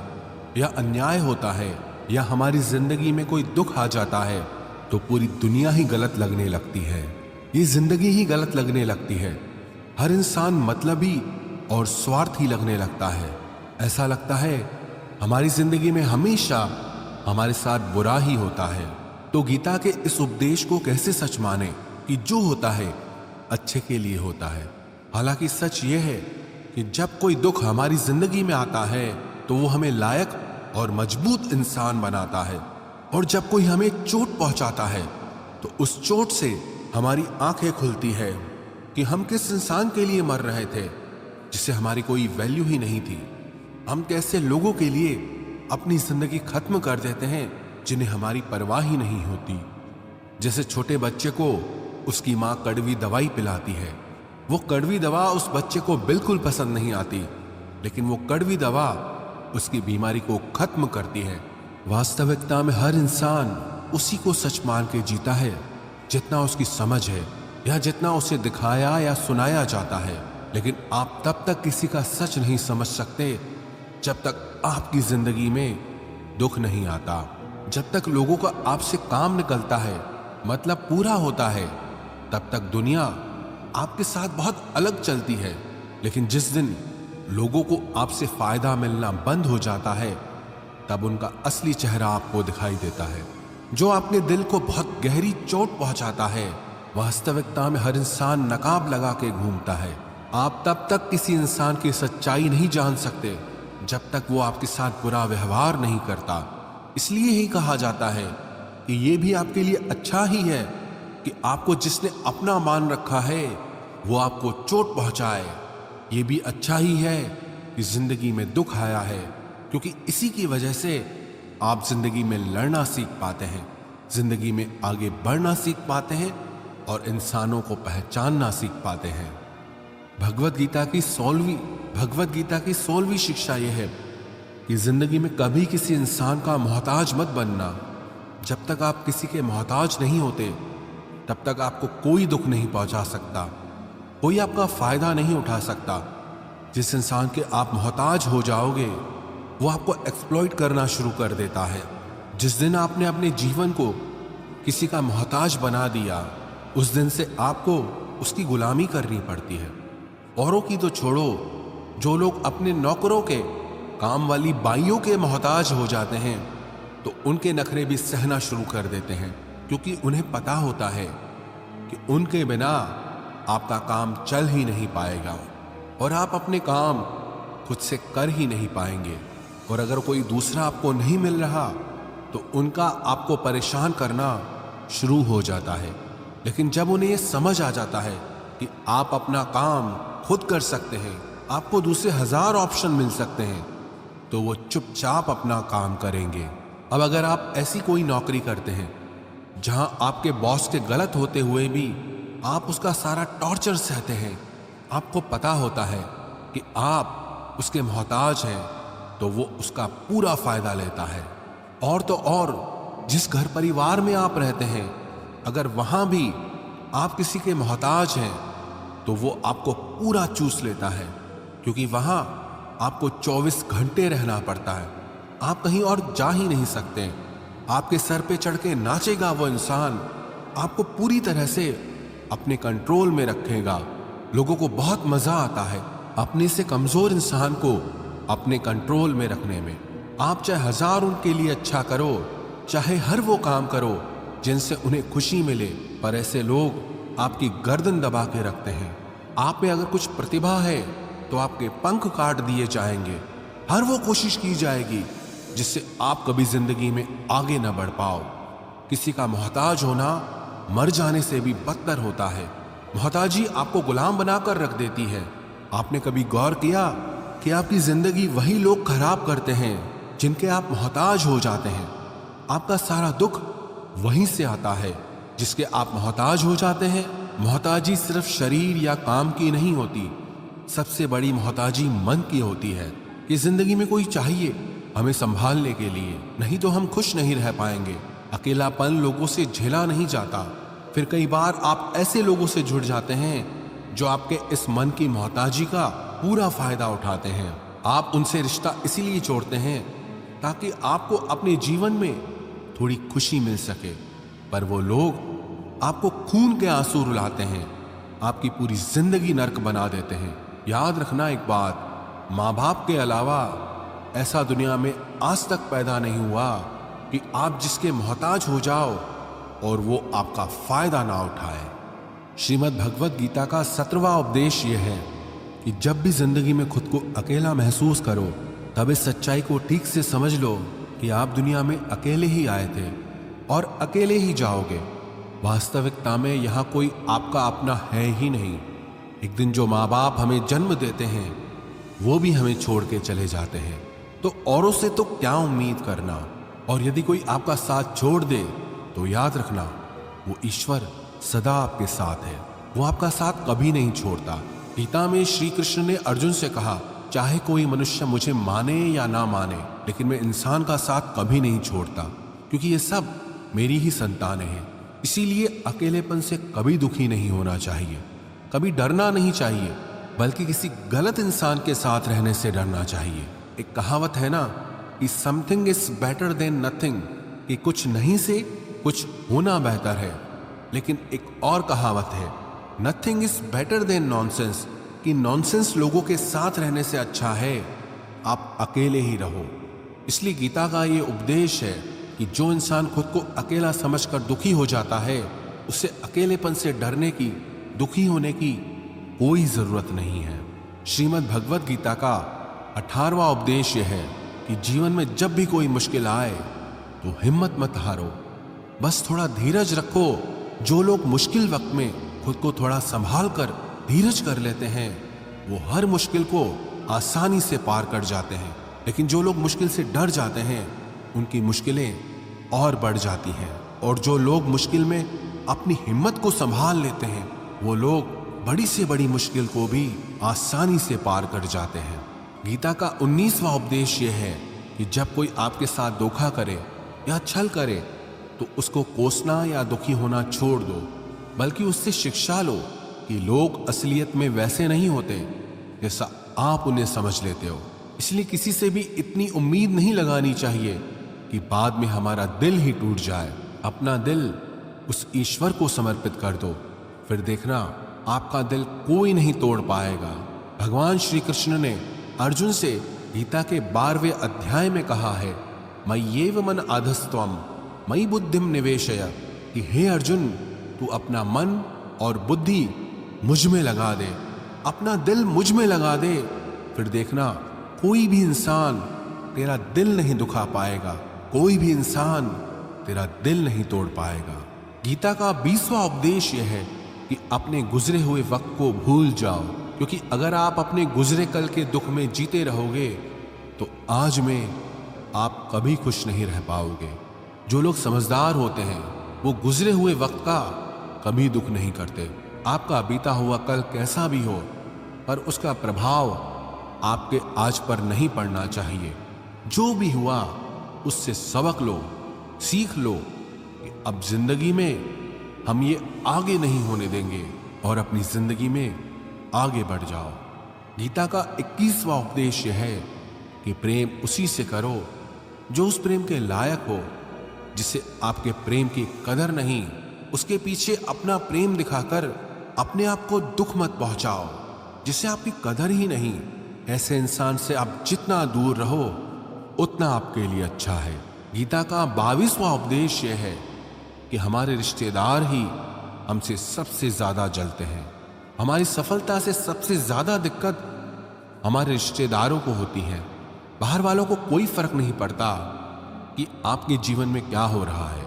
या अन्याय होता है या हमारी जिंदगी में कोई दुख आ जाता है तो पूरी दुनिया ही गलत लगने लगती है। ये जिंदगी ही गलत लगने लगती है। हर इंसान मतलबी और स्वार्थी लगने लगता है। ऐसा लगता है हमारी जिंदगी में हमेशा हमारे साथ बुरा ही होता है। तो गीता के इस उपदेश को कैसे सच माने कि जो होता है अच्छे के लिए होता है। हालांकि सच ये है कि जब कोई दुख हमारी जिंदगी में आता है तो वो हमें लायक और मजबूत इंसान बनाता है, और जब कोई हमें चोट पहुंचाता है तो उस चोट से हमारी आंखें खुलती है कि हम किस इंसान के लिए मर रहे थे जिससे हमारी कोई वैल्यू ही नहीं थी। हम कैसे लोगों के लिए अपनी जिंदगी खत्म कर देते हैं जिन्हें हमारी परवाह ही नहीं होती। जैसे छोटे बच्चे को उसकी माँ कड़वी दवाई पिलाती है, वो कड़वी दवा उस बच्चे को बिल्कुल पसंद नहीं आती, लेकिन वो कड़वी दवा उसकी बीमारी को खत्म करती है। वास्तविकता में हर इंसान उसी को सच मान के जीता है जितना उसकी समझ है या जितना उसे दिखाया या सुनाया जाता है। लेकिन आप तब तक किसी का सच नहीं समझ सकते जब तक आपकी जिंदगी में दुख नहीं आता। जब तक लोगों का आपसे काम निकलता है, मतलब पूरा होता है, तब तक दुनिया आपके साथ बहुत अलग चलती है। लेकिन जिस दिन लोगों को आपसे फायदा मिलना बंद हो जाता है, तब उनका असली चेहरा आपको दिखाई देता है। जो अपने दिल को बहुत गहरी चोट पहुंचाता है, वास्तविकता में हर इंसान नकाब लगा के घूमता है। आप तब तक किसी इंसान की सच्चाई नहीं जान सकते जब तक वो आपके साथ बुरा व्यवहार नहीं करता। इसलिए ही कहा जाता है कि ये भी आपके लिए अच्छा ही है कि आपको जिसने अपना मान रखा है वो आपको चोट पहुंचाए। ये भी अच्छा ही है कि जिंदगी में दुख आया है, क्योंकि इसी की वजह से आप जिंदगी में लड़ना सीख पाते हैं, जिंदगी में आगे बढ़ना सीख पाते हैं और इंसानों को पहचानना सीख पाते हैं। भगवत गीता की 16वीं शिक्षा यह है कि जिंदगी में कभी किसी इंसान का मोहताज मत बनना। जब तक आप किसी के मोहताज नहीं होते तब तक आपको कोई दुख नहीं पहुंचा सकता, कोई आपका फायदा नहीं उठा सकता। जिस इंसान के आप मोहताज हो जाओगे वो आपको एक्सप्लॉइट करना शुरू कर देता है, जिस दिन आपने अपने जीवन को किसी का मोहताज बना दिया, उस दिन से आपको उसकी गुलामी करनी पड़ती है। औरों की तो छोड़ो, जो लोग अपने नौकरों के, काम वाली बाइयों के मोहताज हो जाते हैं तो उनके नखरे भी सहना शुरू कर देते हैं, क्योंकि उन्हें पता होता है कि उनके बिना आपका काम चल ही नहीं पाएगा और आप अपने काम खुद से कर ही नहीं पाएंगे। और अगर कोई दूसरा आपको नहीं मिल रहा तो उनका आपको परेशान करना शुरू हो जाता है। लेकिन जब उन्हें यह समझ आ जाता है कि आप अपना काम खुद कर सकते हैं, आपको दूसरे 1000 ऑप्शन मिल सकते हैं, तो वो चुपचाप अपना काम करेंगे। अब अगर आप ऐसी कोई नौकरी करते हैं जहां आपके बॉस के गलत होते हुए भी आप उसका सारा टॉर्चर सहते हैं, आपको पता होता है कि आप उसके मोहताज हैं, तो वो उसका पूरा फायदा लेता है। और तो और जिस घर परिवार में आप रहते हैं, अगर वहां भी आप किसी के मोहताज हैं तो वो आपको पूरा चूस लेता है, क्योंकि वहां आपको 24 घंटे रहना पड़ता है। आप कहीं और जा ही नहीं सकते। आपके सर पे चढ़ के नाचेगा वो इंसान, आपको पूरी तरह से अपने कंट्रोल में रखेगा। लोगों को बहुत मजा आता है अपने से कमजोर इंसान को अपने कंट्रोल में रखने में। आप चाहे 1000 उनके लिए अच्छा करो, चाहे हर वो काम करो जिनसे उन्हें खुशी मिले, पर ऐसे लोग आपकी गर्दन दबा के रखते हैं। आप में अगर कुछ प्रतिभा है तो आपके पंख काट दिए जाएंगे। हर वो कोशिश की जाएगी जिससे आप कभी जिंदगी में आगे न बढ़ पाओ। किसी का मोहताज होना मर जाने से भी बदतर होता है। मोहताजी आपको गुलाम बनाकर रख देती है। आपने कभी गौर किया कि आपकी जिंदगी वही लोग खराब करते हैं जिनके आप मोहताज हो जाते हैं। आपका सारा दुख वहीं से आता है जिसके आप मोहताज हो जाते हैं। मोहताजी सिर्फ शरीर या काम की नहीं होती, सबसे बड़ी मोहताजी मन की होती है कि जिंदगी में कोई चाहिए हमें संभालने के लिए, नहीं तो हम खुश नहीं रह पाएंगे। अकेलापन लोगों से झेला नहीं जाता। फिर कई बार आप ऐसे लोगों से जुड़ जाते हैं जो आपके इस मन की मोहताजी का पूरा फायदा उठाते हैं। आप उनसे रिश्ता इसीलिए जोड़ते हैं ताकि आपको अपने जीवन में थोड़ी खुशी मिल सके, पर वो लोग आपको खून के आंसू रुलाते हैं, आपकी पूरी जिंदगी नर्क बना देते हैं। याद रखना एक बात, माँ बाप के अलावा ऐसा दुनिया में आज तक पैदा नहीं हुआ कि आप जिसके मोहताज हो जाओ और वो आपका फायदा ना उठाए। श्रीमद् भगवत गीता का 17वां उपदेश यह है कि जब भी जिंदगी में खुद को अकेला महसूस करो, तब इस सच्चाई को ठीक से समझ लो कि आप दुनिया में अकेले ही आए थे और अकेले ही जाओगे। वास्तविकता में यहाँ कोई आपका अपना है ही नहीं। एक दिन जो माँ बाप हमें जन्म देते हैं वो भी हमें छोड़ के चले जाते हैं, तो औरों से तो क्या उम्मीद करना। और यदि कोई आपका साथ छोड़ दे तो याद रखना, वो ईश्वर सदा आपके साथ है, वो आपका साथ कभी नहीं छोड़ता। गीता में श्री कृष्ण ने अर्जुन से कहा, चाहे कोई मनुष्य मुझे माने या ना माने, लेकिन मैं इंसान का साथ कभी नहीं छोड़ता, क्योंकि ये सब मेरी ही संतानें हैं। इसीलिए अकेलेपन से कभी दुखी नहीं होना चाहिए, कभी डरना नहीं चाहिए, बल्कि किसी गलत इंसान के साथ रहने से डरना चाहिए। एक कहावत है ना कि something is better than nothing, कि कुछ नहीं से कुछ होना बेहतर है। लेकिन एक और कहावत है, nothing is better than nonsense, कि नॉनसेंस लोगों के साथ रहने से अच्छा है आप अकेले ही रहो। इसलिए गीता का ये उपदेश है कि जो इंसान खुद को अकेला समझकर दुखी हो जाता है, उसे अकेलेपन से डरने की, दुखी होने की कोई जरूरत नहीं है। श्रीमद् भगवत गीता का 18वां उपदेश यह है कि जीवन में जब भी कोई मुश्किल आए तो हिम्मत मत हारो, बस थोड़ा धीरज रखो। जो लोग मुश्किल वक्त में खुद को थोड़ा संभाल कर धीरज कर लेते हैं, वो हर मुश्किल को आसानी से पार कर जाते हैं। लेकिन जो लोग मुश्किल से डर जाते हैं, उनकी मुश्किलें और बढ़ जाती हैं। और जो लोग मुश्किल में अपनी हिम्मत को संभाल लेते हैं, वो लोग बड़ी से बड़ी मुश्किल को भी आसानी से पार कर जाते हैं। गीता का 19वां उपदेश यह है कि जब कोई आपके साथ धोखा करे या छल करे तो उसको कोसना या दुखी होना छोड़ दो, बल्कि उससे शिक्षा लो कि लोग असलियत में वैसे नहीं होते जैसा आप उन्हें समझ लेते हो। इसलिए किसी से भी इतनी उम्मीद नहीं लगानी चाहिए कि बाद में हमारा दिल ही टूट जाए। अपना दिल उस ईश्वर को समर्पित कर दो, फिर देखना आपका दिल कोई नहीं तोड़ पाएगा। भगवान श्री कृष्ण ने अर्जुन से गीता के 12वें अध्याय में कहा है, मय्येव मन आधस्त्वम मयि बुद्धिम निवेशय, कि हे अर्जुन, तू अपना मन और बुद्धि मुझ में लगा दे, अपना दिल मुझ में लगा दे, फिर देखना कोई भी इंसान तेरा दिल नहीं दुखा पाएगा, कोई भी इंसान तेरा दिल नहीं तोड़ पाएगा। गीता का 20वां उपदेश यह है कि अपने गुजरे हुए वक्त को भूल जाओ, क्योंकि अगर आप अपने गुजरे कल के दुख में जीते रहोगे तो आज में आप कभी खुश नहीं रह पाओगे। जो लोग समझदार होते हैं वो गुजरे हुए वक्त का कभी दुख नहीं करते। आपका बीता हुआ कल कैसा भी हो, पर उसका प्रभाव आपके आज पर नहीं पड़ना चाहिए। जो भी हुआ उससे सबक लो, सीख लो कि अब जिंदगी में हम ये आगे नहीं होने देंगे और अपनी जिंदगी में आगे बढ़ जाओ। गीता का 21वां उपदेश यह है कि प्रेम उसी से करो जो उस प्रेम के लायक हो, जिसे आपके प्रेम की कदर नहीं, उसके पीछे अपना प्रेम दिखाकर अपने आप को दुख मत पहुंचाओ, जिसे आपकी कदर ही नहीं। ऐसे इंसान से आप जितना दूर रहो उतना आपके लिए अच्छा है। गीता का 22वां उपदेश यह है कि हमारे रिश्तेदार ही हमसे सबसे ज्यादा जलते हैं। हमारी सफलता से सबसे ज्यादा दिक्कत हमारे रिश्तेदारों को होती है। बाहर वालों को कोई फर्क नहीं पड़ता कि आपके जीवन में क्या हो रहा है,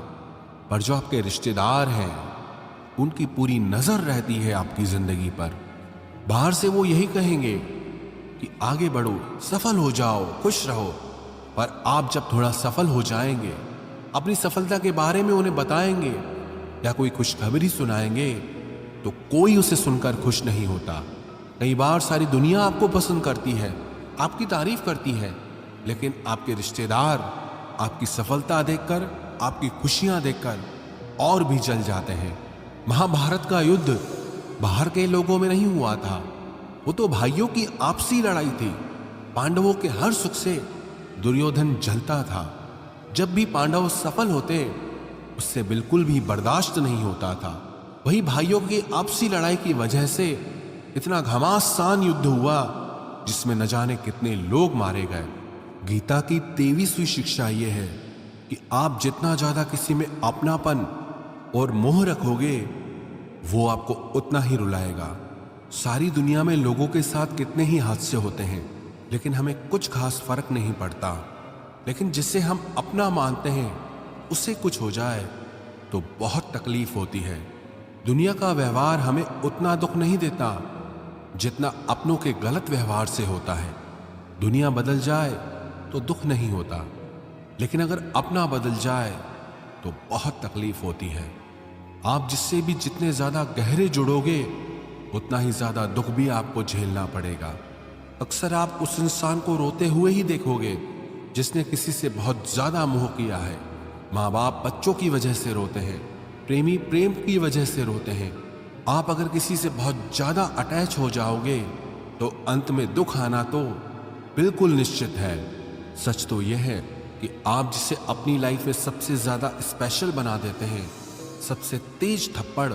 पर जो आपके रिश्तेदार हैं उनकी पूरी नजर रहती है आपकी जिंदगी पर। बाहर से वो यही कहेंगे कि आगे बढ़ो, सफल हो जाओ, खुश रहो, पर आप जब थोड़ा सफल हो जाएंगे, अपनी सफलता के बारे में उन्हें बताएंगे या कोई खुशखबरी सुनाएंगे तो कोई उसे सुनकर खुश नहीं होता। कई बार सारी दुनिया आपको पसंद करती है, आपकी तारीफ करती है, लेकिन आपके रिश्तेदार आपकी सफलता देखकर, आपकी खुशियां देखकर और भी जल जाते हैं। महाभारत का युद्ध बाहर के लोगों में नहीं हुआ था, वो तो भाइयों की आपसी लड़ाई थी। पांडवों के हर सुख से दुर्योधन जलता था। जब भी पांडव सफल होते उससे बिल्कुल भी बर्दाश्त नहीं होता था। वही भाइयों की आपसी लड़ाई की वजह से इतना घमासान युद्ध हुआ जिसमें न जाने कितने लोग मारे गए। गीता की 23वीं शिक्षा यह है कि आप जितना ज्यादा किसी में अपनापन और मोह रखोगे वो आपको उतना ही रुलाएगा। सारी दुनिया में लोगों के साथ कितने ही हादसे होते हैं, लेकिन हमें कुछ खास फर्क नहीं पड़ता। लेकिन जिसे हम अपना मानते हैं उससे कुछ हो जाए तो बहुत तकलीफ होती है। दुनिया का व्यवहार हमें उतना दुख नहीं देता जितना अपनों के गलत व्यवहार से होता है। दुनिया बदल जाए तो दुख नहीं होता, लेकिन अगर अपना बदल जाए तो बहुत तकलीफ होती है। आप जिससे भी जितने ज्यादा गहरे जुड़ोगे उतना ही ज्यादा दुख भी आपको झेलना पड़ेगा। अक्सर आप उस इंसान को रोते हुए ही देखोगे जिसने किसी से बहुत ज्यादा मोह किया है। माँ बाप बच्चों की वजह से रोते हैं, प्रेमी प्रेम की वजह से रोते हैं। आप अगर किसी से बहुत ज्यादा अटैच हो जाओगे तो अंत में दुख आना तो बिल्कुल निश्चित है। सच तो यह है कि आप जिसे अपनी लाइफ में सबसे ज्यादा स्पेशल बना देते हैं, सबसे तेज थप्पड़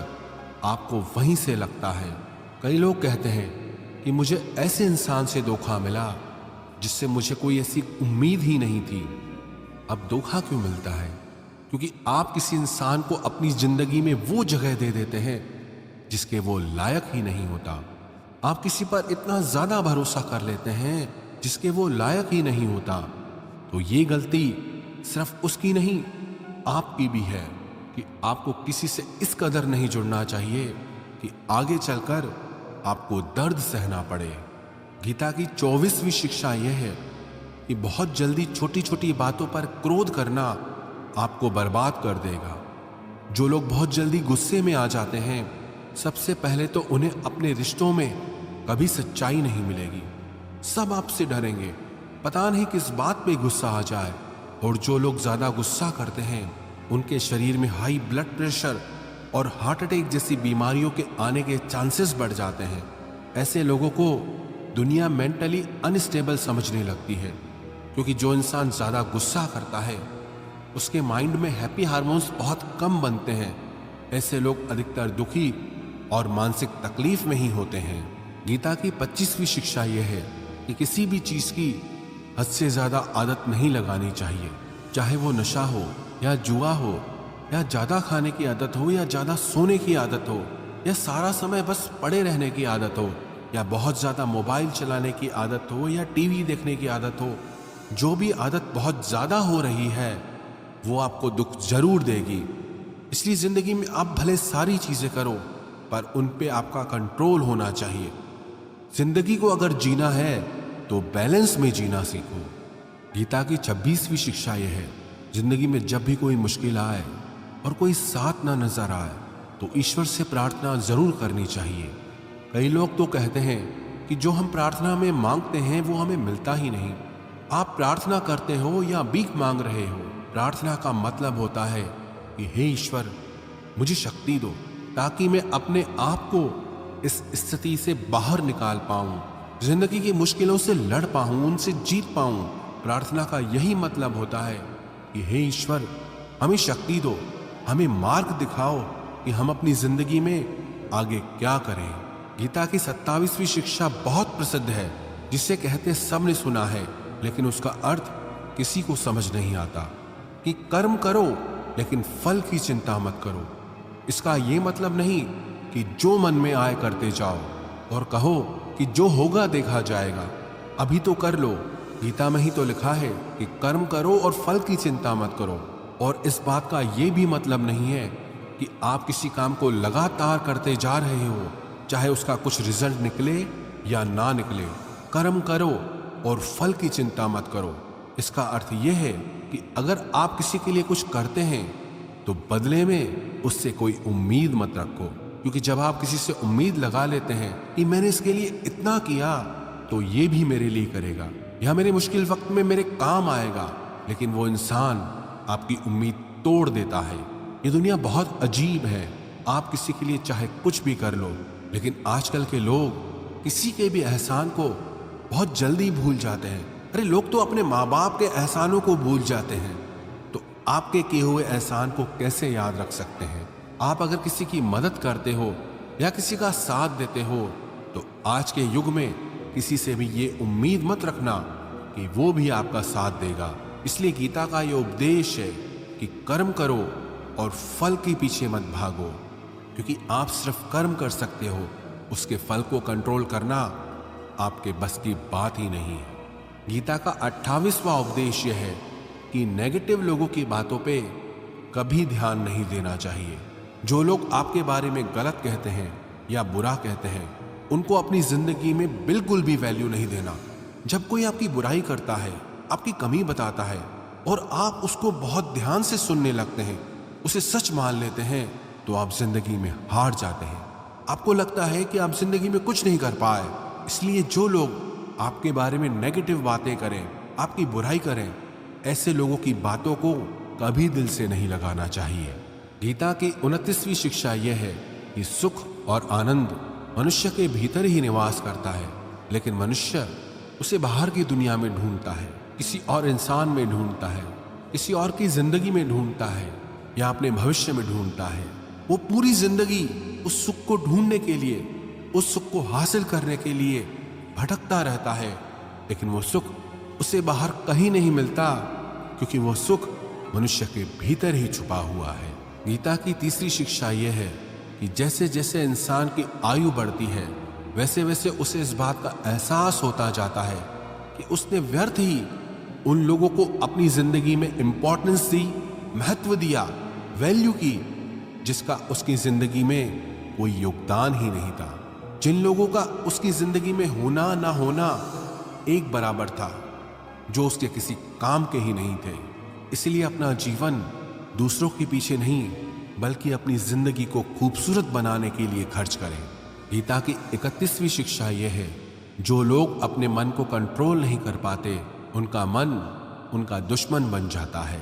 आपको वहीं से लगता है। कई लोग कहते हैं कि मुझे ऐसे इंसान से धोखा मिला जिससे मुझे कोई ऐसी उम्मीद ही नहीं थी। अब धोखा क्यों मिलता है? क्योंकि आप किसी इंसान को अपनी जिंदगी में वो जगह दे देते हैं जिसके वो लायक ही नहीं होता। आप किसी पर इतना ज्यादा भरोसा कर लेते हैं जिसके वो लायक ही नहीं होता। तो ये गलती सिर्फ उसकी नहीं, आपकी भी है कि आपको किसी से इस कदर नहीं जुड़ना चाहिए कि आगे चलकर आपको दर्द सहना पड़े। गीता की 24वीं शिक्षा यह है कि बहुत जल्दी छोटी छोटी बातों पर क्रोध करना आपको बर्बाद कर देगा। जो लोग बहुत जल्दी गुस्से में आ जाते हैं, सबसे पहले तो उन्हें अपने रिश्तों में कभी सच्चाई नहीं मिलेगी। सब आपसे डरेंगे, पता नहीं किस बात पे गुस्सा आ जाए। और जो लोग ज्यादा गुस्सा करते हैं उनके शरीर में हाई ब्लड प्रेशर और हार्ट अटैक जैसी बीमारियों के आने के चांसेस बढ़ जाते हैं। ऐसे लोगों को दुनिया मेंटली अनस्टेबल समझने लगती है, क्योंकि जो इंसान ज्यादा गुस्सा करता है उसके माइंड में हैप्पी हार्मोन्स बहुत कम बनते हैं। ऐसे लोग अधिकतर दुखी और मानसिक तकलीफ में ही होते हैं। गीता की 25वीं शिक्षा यह है कि किसी भी चीज की हद से ज्यादा आदत नहीं लगानी चाहिए, चाहे वो नशा हो या जुआ हो या ज्यादा खाने की आदत हो या ज्यादा सोने की आदत हो या सारा समय बस पड़े रहने की आदत हो या बहुत ज्यादा मोबाइल चलाने की आदत हो या टीवी देखने की आदत हो। जो भी आदत बहुत ज्यादा हो रही है वो आपको दुख जरूर देगी। इसलिए जिंदगी में आप भले सारी चीजें करो पर उन पे आपका कंट्रोल होना चाहिए। जिंदगी को अगर जीना है तो बैलेंस में जीना सीखो। गीता की 26वीं शिक्षा यह है, जिंदगी में जब भी कोई मुश्किल आए और कोई साथ ना नजर आए तो ईश्वर से प्रार्थना जरूर करनी चाहिए। कई लोग तो कहते हैं कि जो हम प्रार्थना में मांगते हैं वो हमें मिलता ही नहीं। आप प्रार्थना करते हो या भीख मांग रहे हो, प्रार्थना का मतलब होता है कि हे ईश्वर मुझे शक्ति दो ताकि मैं अपने आप को इस स्थिति से बाहर निकाल पाऊं, जिंदगी की मुश्किलों से लड़ पाऊं, उनसे जीत पाऊं। प्रार्थना का यही मतलब होता है कि हे ईश्वर हमें शक्ति दो, हमें मार्ग दिखाओ कि हम अपनी जिंदगी में आगे क्या करें। गीता की 27वीं शिक्षा बहुत प्रसिद्ध है, जिसे कहते सब ने सुना है लेकिन उसका अर्थ किसी को समझ नहीं आता कि कर्म करो लेकिन फल की चिंता मत करो। इसका यह मतलब नहीं कि जो मन में आए करते जाओ और कहो कि जो होगा देखा जाएगा, अभी तो कर लो। गीता में ही तो लिखा है कि कर्म करो और फल की चिंता मत करो। और इस बात का यह भी मतलब नहीं है कि आप किसी काम को लगातार करते जा रहे हो, चाहे उसका कुछ रिजल्ट निकले या ना निकले। कर्म करो और फल की चिंता मत करो। इसका अर्थ यह है कि अगर आप किसी के लिए कुछ करते हैं तो बदले में उससे कोई उम्मीद मत रखो, क्योंकि जब आप किसी से उम्मीद लगा लेते हैं कि मैंने इसके लिए इतना किया तो ये भी मेरे लिए करेगा या मेरे मुश्किल वक्त में मेरे काम आएगा, लेकिन वो इंसान आपकी उम्मीद तोड़ देता है। ये दुनिया बहुत अजीब है। आप किसी के लिए चाहे कुछ भी कर लो, लेकिन आजकल के लोग किसी के भी एहसान को बहुत जल्दी भूल जाते हैं। अरे लोग तो अपने माँ बाप के एहसानों को भूल जाते हैं, तो आपके किए हुए एहसान को कैसे याद रख सकते हैं। आप अगर किसी की मदद करते हो या किसी का साथ देते हो तो आज के युग में किसी से भी ये उम्मीद मत रखना कि वो भी आपका साथ देगा। इसलिए गीता का ये उपदेश है कि कर्म करो और फल के पीछे मत भागो, क्योंकि आप सिर्फ कर्म कर सकते हो, उसके फल को कंट्रोल करना आपके बस की बात ही नहीं है। गीता का 28वां उपदेश यह है कि नेगेटिव लोगों की बातों पे कभी ध्यान नहीं देना चाहिए। जो लोग आपके बारे में गलत कहते हैं या बुरा कहते हैं, उनको अपनी जिंदगी में बिल्कुल भी वैल्यू नहीं देना। जब कोई आपकी बुराई करता है, आपकी कमी बताता है और आप उसको बहुत ध्यान से सुनने लगते हैं, उसे सच मान लेते हैं, तो आप जिंदगी में हार जाते हैं। आपको लगता है कि आप जिंदगी में कुछ नहीं कर पाए। इसलिए जो लोग आपके बारे में नेगेटिव बातें करें, आपकी बुराई करें, ऐसे लोगों की बातों को कभी दिल से नहीं लगाना चाहिए। गीता की 29वीं शिक्षा यह है कि सुख और आनंद मनुष्य के भीतर ही निवास करता है, लेकिन मनुष्य उसे बाहर की दुनिया में ढूंढता है, किसी और इंसान में ढूंढता है, किसी और की जिंदगी में ढूंढता है या अपने भविष्य में ढूंढता है। वो पूरी जिंदगी उस सुख को ढूंढने के लिए, उस सुख को हासिल करने के लिए भटकता रहता है, लेकिन वो सुख उसे बाहर कहीं नहीं मिलता, क्योंकि वो सुख मनुष्य के भीतर ही छुपा हुआ है। गीता की 3री शिक्षा यह है कि जैसे जैसे इंसान की आयु बढ़ती है, वैसे वैसे उसे इस बात का एहसास होता जाता है कि उसने व्यर्थ ही उन लोगों को अपनी जिंदगी में इंपॉर्टेंस दी, महत्व दिया, वैल्यू की, जिसका उसकी जिंदगी में कोई योगदान ही नहीं था। जिन लोगों का उसकी जिंदगी में होना ना होना एक बराबर था, जो उसके किसी काम के ही नहीं थे। इसलिए अपना जीवन दूसरों के पीछे नहीं, बल्कि अपनी जिंदगी को खूबसूरत बनाने के लिए खर्च करें। गीता की 31वीं शिक्षा यह है, जो लोग अपने मन को कंट्रोल नहीं कर पाते, उनका मन उनका दुश्मन बन जाता है,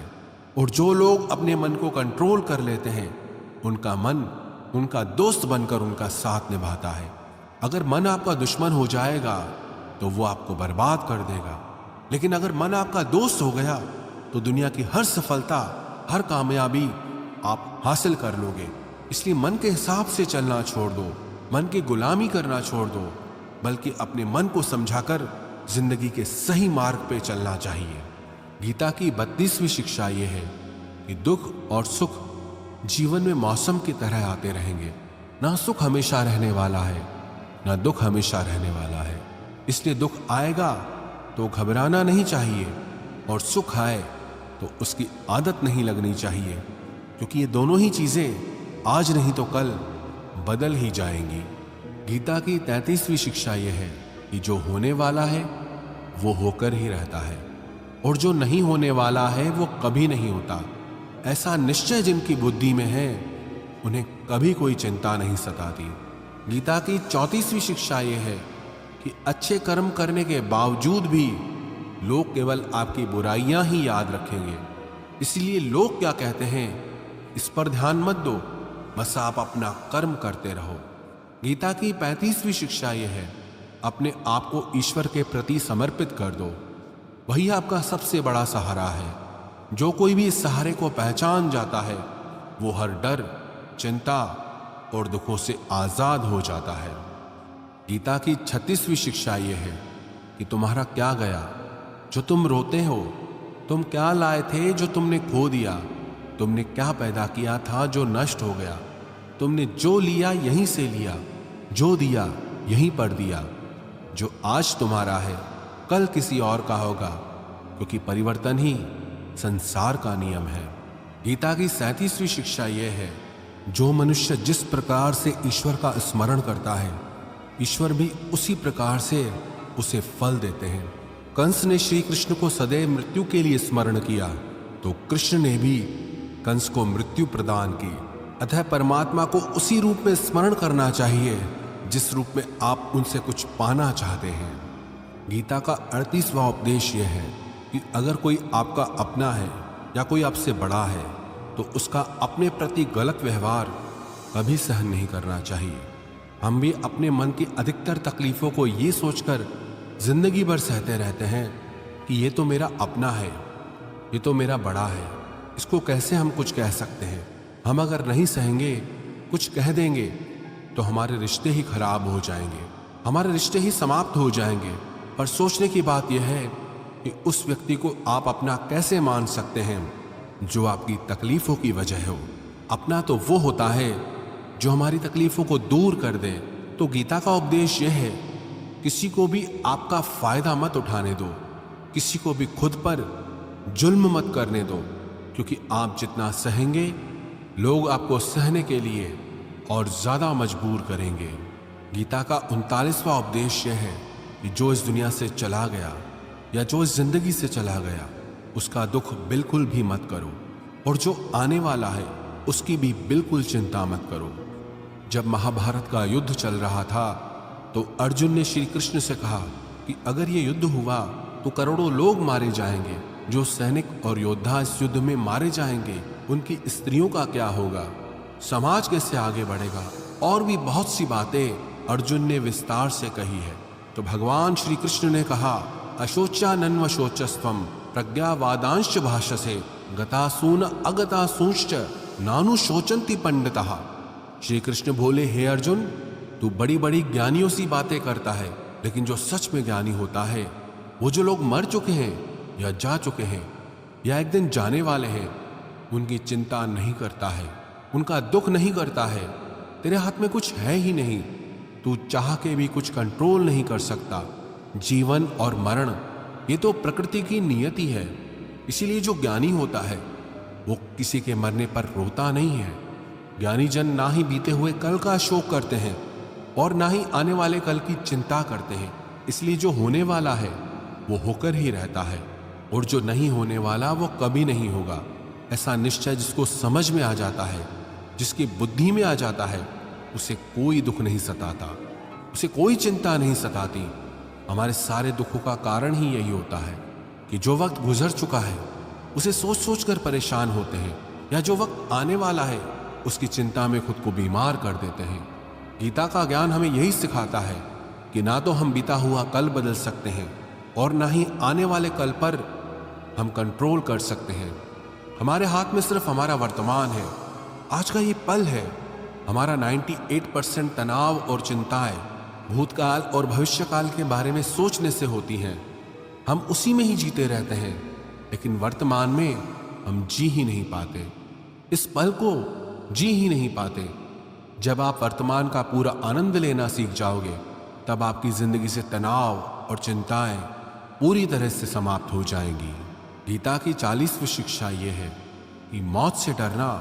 और जो लोग अपने मन को कंट्रोल कर लेते हैं, उनका मन उनका दोस्त बनकर उनका साथ निभाता है। अगर मन आपका दुश्मन हो जाएगा तो वो आपको बर्बाद कर देगा, लेकिन अगर मन आपका दोस्त हो गया तो दुनिया की हर सफलता, हर कामयाबी आप हासिल कर लोगे। इसलिए मन के हिसाब से चलना छोड़ दो, मन की गुलामी करना छोड़ दो, बल्कि अपने मन को समझाकर जिंदगी के सही मार्ग पे चलना चाहिए। गीता की 32वीं शिक्षा यह है कि दुख और सुख जीवन में मौसम की तरह आते रहेंगे। ना सुख हमेशा रहने वाला है, ना दुख हमेशा रहने वाला है। इसलिए दुख आएगा तो घबराना नहीं चाहिए, और सुख आए तो उसकी आदत नहीं लगनी चाहिए, क्योंकि ये दोनों ही चीजें आज नहीं तो कल बदल ही जाएंगी। गीता की 33वीं शिक्षा यह है कि जो होने वाला है वो होकर ही रहता है, और जो नहीं होने वाला है वो कभी नहीं होता। ऐसा निश्चय जिनकी बुद्धि में है उन्हें कभी कोई चिंता नहीं सताती। गीता की 34वीं शिक्षा यह है कि अच्छे कर्म करने के बावजूद भी लोग केवल आपकी बुराइयां ही याद रखेंगे। इसलिए लोग क्या कहते हैं इस पर ध्यान मत दो, बस आप अपना कर्म करते रहो। गीता की 35वीं शिक्षा यह है अपने आप को ईश्वर के प्रति समर्पित कर दो, वही आपका सबसे बड़ा सहारा है। जो कोई भी इस सहारे को पहचान जाता है वो हर डर, चिंता और दुखों से आजाद हो जाता है। गीता की 36वीं शिक्षा यह है कि तुम्हारा क्या गया जो तुम रोते हो, तुम क्या लाए थे जो तुमने खो दिया, तुमने क्या पैदा किया था जो नष्ट हो गया, तुमने जो लिया यहीं से लिया, जो दिया यहीं पर दिया। जो आज तुम्हारा है कल किसी और का होगा, क्योंकि परिवर्तन ही संसार का नियम है। गीता की 37वीं शिक्षा यह है जो मनुष्य जिस प्रकार से ईश्वर का स्मरण करता है, ईश्वर भी उसी प्रकार से उसे फल देते हैं। कंस ने श्री कृष्ण को सदैव मृत्यु के लिए स्मरण किया, तो कृष्ण ने भी कंस को मृत्यु प्रदान की। अतः परमात्मा को उसी रूप में स्मरण करना चाहिए जिस रूप में आप उनसे कुछ पाना चाहते हैं। गीता का 38वां उपदेश यह है कि अगर कोई आपका अपना है या कोई आपसे बड़ा है तो उसका अपने प्रति गलत व्यवहार कभी सहन नहीं करना चाहिए। हम भी अपने मन की अधिकतर तकलीफों को ये सोचकर जिंदगी भर सहते रहते हैं कि ये तो मेरा अपना है, ये तो मेरा बड़ा है, इसको कैसे हम कुछ कह सकते हैं। हम अगर नहीं सहेंगे, कुछ कह देंगे तो हमारे रिश्ते ही खराब हो जाएंगे, हमारे रिश्ते ही समाप्त हो जाएंगे। पर सोचने की बात यह है कि उस व्यक्ति को आप अपना कैसे मान सकते हैं जो आपकी तकलीफों की वजह हो। अपना तो वो होता है जो हमारी तकलीफों को दूर कर दे। तो गीता का उपदेश यह है किसी को भी आपका फायदा मत उठाने दो, किसी को भी खुद पर जुल्म मत करने दो, क्योंकि आप जितना सहेंगे लोग आपको सहने के लिए और ज्यादा मजबूर करेंगे। गीता का 39वां उपदेश यह है कि जो इस दुनिया से चला गया या जो इस जिंदगी से चला गया उसका दुख बिल्कुल भी मत करो, और जो आने वाला है उसकी भी बिल्कुल चिंता मत करो। जब महाभारत का युद्ध चल रहा था तो अर्जुन ने श्री कृष्ण से कहा कि अगर ये युद्ध हुआ तो करोड़ों लोग मारे जाएंगे। जो सैनिक और योद्धा इस युद्ध में मारे जाएंगे उनकी स्त्रियों का क्या होगा, समाज कैसे आगे बढ़ेगा। और भी बहुत सी बातें अर्जुन ने विस्तार से कही है। तो भगवान श्री कृष्ण ने कहा अशोच्यानन्व शोचस्त्वम प्रज्ञावादांश्च भाषसे गतासून अगतासूंश्च नानु शोचन्ति पंडितः। श्री कृष्ण बोले, हे अर्जुन, तू बड़ी बड़ी ज्ञानियों सी बातें करता है, लेकिन जो सच में ज्ञानी होता है वो जो लोग मर चुके हैं या जा चुके हैं या एक दिन जाने वाले हैं उनकी चिंता नहीं करता है, उनका दुख नहीं करता है। तेरे हाथ में कुछ है ही नहीं, तू चाह के भी कुछ कंट्रोल नहीं कर सकता। जीवन और मरण ये तो प्रकृति की नियति है। इसीलिए जो ज्ञानी होता है वो किसी के मरने पर रोता नहीं है। ज्ञानी जन ना ही बीते हुए कल का शोक करते हैं और ना ही आने वाले कल की चिंता करते हैं। इसलिए जो होने वाला है वो होकर ही रहता है, और जो नहीं होने वाला वो कभी नहीं होगा। ऐसा निश्चय जिसको समझ में आ जाता है, जिसकी बुद्धि में आ जाता है, उसे कोई दुख नहीं सताता, उसे कोई चिंता नहीं सताती। हमारे सारे दुखों का कारण ही यही होता है कि जो वक्त गुजर चुका है उसे सोच सोच कर परेशान होते हैं, या जो वक्त आने वाला है उसकी चिंता में खुद को बीमार कर देते हैं। गीता का ज्ञान हमें यही सिखाता है कि ना तो हम बीता हुआ कल बदल सकते हैं और ना ही आने वाले कल पर हम कंट्रोल कर सकते हैं। हमारे हाथ में सिर्फ हमारा वर्तमान है, आज का ये पल है। हमारा 98% तनाव और चिंताएं भूतकाल और भविष्यकाल के बारे में सोचने से होती हैं। हम उसी में ही जीते रहते हैं, लेकिन वर्तमान में हम जी ही नहीं पाते, इस पल को जी ही नहीं पाते। जब आप वर्तमान का पूरा आनंद लेना सीख जाओगे, तब आपकी जिंदगी से तनाव और चिंताएं पूरी तरह से समाप्त हो जाएंगी। गीता की 40वीं शिक्षा यह है कि मौत से डरना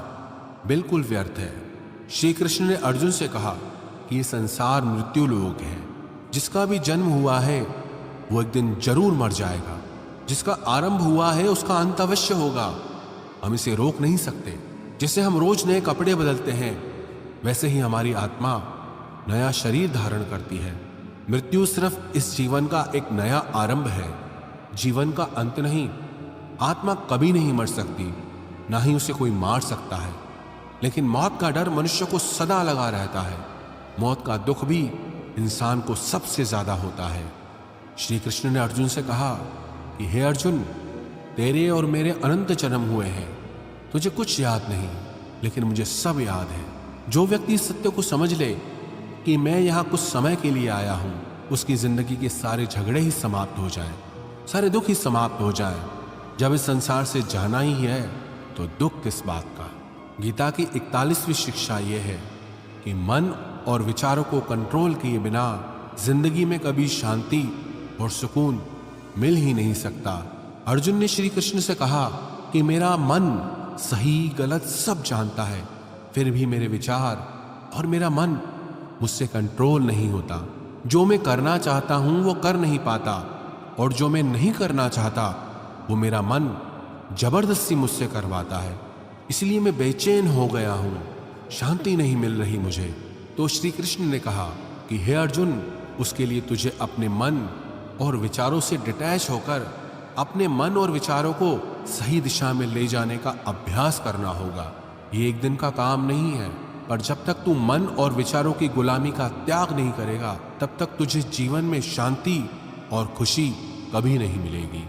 बिल्कुल व्यर्थ है। श्री कृष्ण ने अर्जुन से कहा कि ये संसार मृत्यु लोक है। जिसका भी जन्म हुआ है वो एक दिन जरूर मर जाएगा। जिसका आरंभ हुआ है उसका अंत अवश्य होगा। हम इसे रोक नहीं सकते। जैसे हम रोज नए कपड़े बदलते हैं, वैसे ही हमारी आत्मा नया शरीर धारण करती है। मृत्यु सिर्फ इस जीवन का एक नया आरंभ है, जीवन का अंत नहीं। आत्मा कभी नहीं मर सकती, ना ही उसे कोई मार सकता है। लेकिन मौत का डर मनुष्य को सदा लगा रहता है। मौत का दुख भी इंसान को सबसे ज्यादा होता है। श्री कृष्ण ने अर्जुन से कहा कि हे अर्जुन, तेरे और मेरे अनंत जन्म हुए हैं, तुझे कुछ याद नहीं, लेकिन मुझे सब याद है। जो व्यक्ति इस सत्य को समझ ले कि मैं यहाँ कुछ समय के लिए आया हूँ, उसकी जिंदगी के सारे झगड़े ही समाप्त हो जाएं, सारे दुख ही समाप्त हो जाएं। जब इस संसार से जाना ही है तो दुख किस बात का। गीता की 41वीं शिक्षा यह है कि मन और विचारों को कंट्रोल किए बिना जिंदगी में कभी शांति और सुकून मिल ही नहीं सकता। अर्जुन ने श्री कृष्ण से कहा कि मेरा मन सही गलत सब जानता है, फिर भी मेरे विचार और मेरा मन मुझसे कंट्रोल नहीं होता। जो मैं करना चाहता हूं वो कर नहीं पाता, और जो मैं नहीं करना चाहता वो मेरा मन जबरदस्ती मुझसे करवाता है। इसलिए मैं बेचैन हो गया हूं, शांति नहीं मिल रही मुझे। तो श्री कृष्ण ने कहा कि हे अर्जुन, उसके लिए तुझे अपने मन और विचारों से डिटैच होकर अपने मन और विचारों को सही दिशा में ले जाने का अभ्यास करना होगा। ये एक दिन का काम नहीं है, पर जब तक तू मन और विचारों की गुलामी का त्याग नहीं करेगा, तब तक तुझे जीवन में शांति और खुशी कभी नहीं मिलेगी।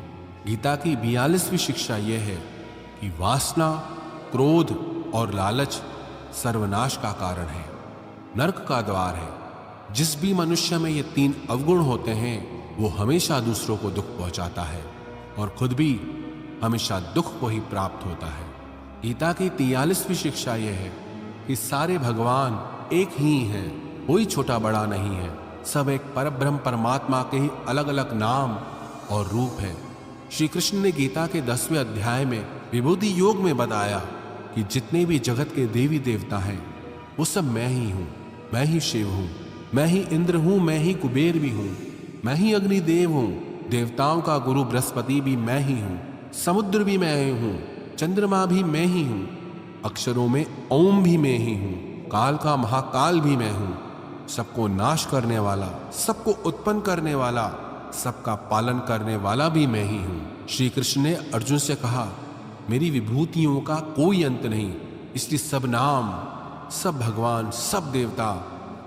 गीता की 42वीं शिक्षा यह है कि वासना, क्रोध और लालच सर्वनाश का कारण है, नरक का द्वार है। जिस भी मनुष्य में ये 3 अवगुण होते हैं, वो हमेशा दूसरों को दुख पहुंचाता है और खुद भी हमेशा दुख को ही प्राप्त होता है। गीता की 43वीं शिक्षा यह है कि सारे भगवान एक ही हैं, कोई छोटा बड़ा नहीं है। सब एक परब्रह्म परमात्मा के ही अलग अलग नाम और रूप है। श्री कृष्ण ने गीता के 10वें अध्याय में विभूति योग में बताया कि जितने भी जगत के देवी देवता हैं वो सब मैं ही हूँ। मैं ही शिव हूँ, मैं ही इंद्र हूँ, मैं ही कुबेर भी हूँ, मैं ही अग्निदेव हूँ, देवताओं का गुरु बृहस्पति भी मैं ही हूँ, समुद्र भी मैं ही हूँ, चंद्रमा भी मैं ही हूँ, अक्षरों में ओम भी मैं ही हूँ, काल का महाकाल भी मैं हूँ, सबको नाश करने वाला, सबको उत्पन्न करने वाला, सबका पालन करने वाला भी मैं ही हूँ। श्री कृष्ण ने अर्जुन से कहा, मेरी विभूतियों का कोई अंत नहीं, इसलिए सब नाम, सब भगवान, सब देवता,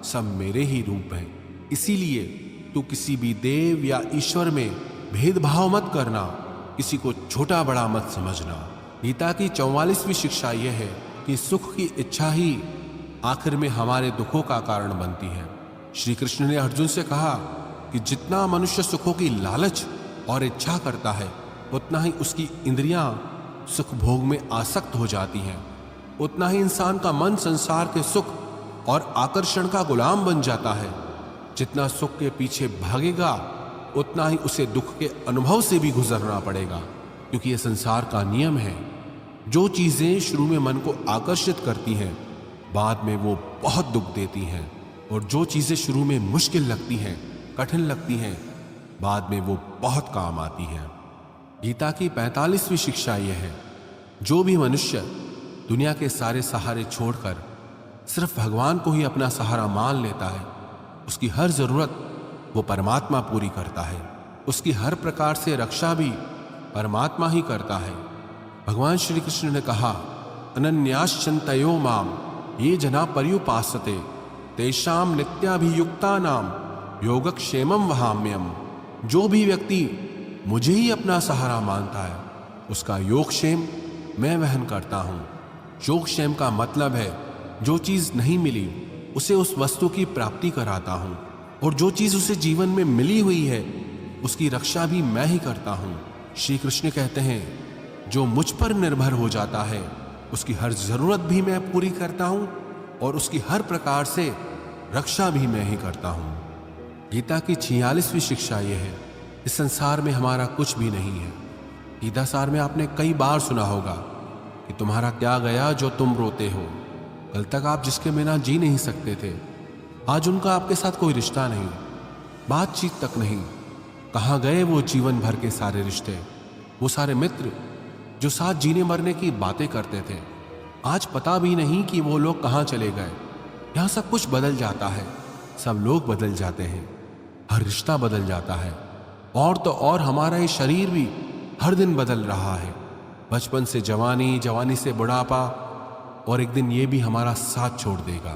सब मेरे ही रूप हैं। इसीलिए तू किसी भी देव या ईश्वर में भेदभाव मत करना, किसी को छोटा बड़ा मत समझना। गीता की 44वीं शिक्षा यह है कि सुख की इच्छा ही आखिर में हमारे दुखों का कारण बनती है। श्री कृष्ण ने अर्जुन से कहा कि जितना मनुष्य सुखों की लालच और इच्छा करता है, उतना ही उसकी इंद्रियां सुख भोग में आसक्त हो जाती हैं, उतना ही इंसान का मन संसार के सुख और आकर्षण का गुलाम बन जाता है। जितना सुख के पीछे भागेगा, उतना ही उसे दुख के अनुभव से भी गुजरना पड़ेगा, क्योंकि यह संसार का नियम है। जो चीजें शुरू में मन को आकर्षित करती हैं, बाद में वो बहुत दुख देती हैं, और जो चीजें शुरू में मुश्किल लगती हैं, कठिन लगती हैं, बाद में वो बहुत काम आती हैं। गीता की 45वीं शिक्षा यह है, जो भी मनुष्य दुनिया के सारे सहारे छोड़कर सिर्फ भगवान को ही अपना सहारा मान लेता है, उसकी हर जरूरत वो परमात्मा पूरी करता है। उसकी हर प्रकार से रक्षा भी परमात्मा ही करता है। भगवान श्री कृष्ण ने कहा, अनन्याश्चिन्तयो माम ये जना पर्युपासते तेषाम नित्याभियुक्ता नाम योगक्षेमम वहाम्यम। जो भी व्यक्ति मुझे ही अपना सहारा मानता है उसका योगक्षेम मैं वहन करता हूं। योगक्षेम का मतलब है जो चीज नहीं मिली उसे उस वस्तु की प्राप्ति कराता हूं, और जो चीज उसे जीवन में मिली हुई है उसकी रक्षा भी मैं ही करता हूं। श्री कृष्ण कहते हैं जो मुझ पर निर्भर हो जाता है उसकी हर जरूरत भी मैं पूरी करता हूं और उसकी हर प्रकार से रक्षा भी मैं ही करता हूं। गीता की 46वीं शिक्षा यह है, इस संसार में हमारा कुछ भी नहीं है। गीता सार में आपने कई बार सुना होगा कि तुम्हारा क्या गया जो तुम रोते हो। कल तक आप जिसके बिना जी नहीं सकते थे, आज उनका आपके साथ कोई रिश्ता नहीं, बातचीत तक नहीं। कहाँ गए वो जीवन भर के सारे रिश्ते, वो सारे मित्र जो साथ जीने मरने की बातें करते थे। आज पता भी नहीं कि वो लोग कहाँ चले गए। यहाँ सब कुछ बदल जाता है, सब लोग बदल जाते हैं, हर रिश्ता बदल जाता है, और तो और हमारा ये शरीर भी हर दिन बदल रहा है। बचपन से जवानी, जवानी से बुढ़ापा, और एक दिन ये भी हमारा साथ छोड़ देगा।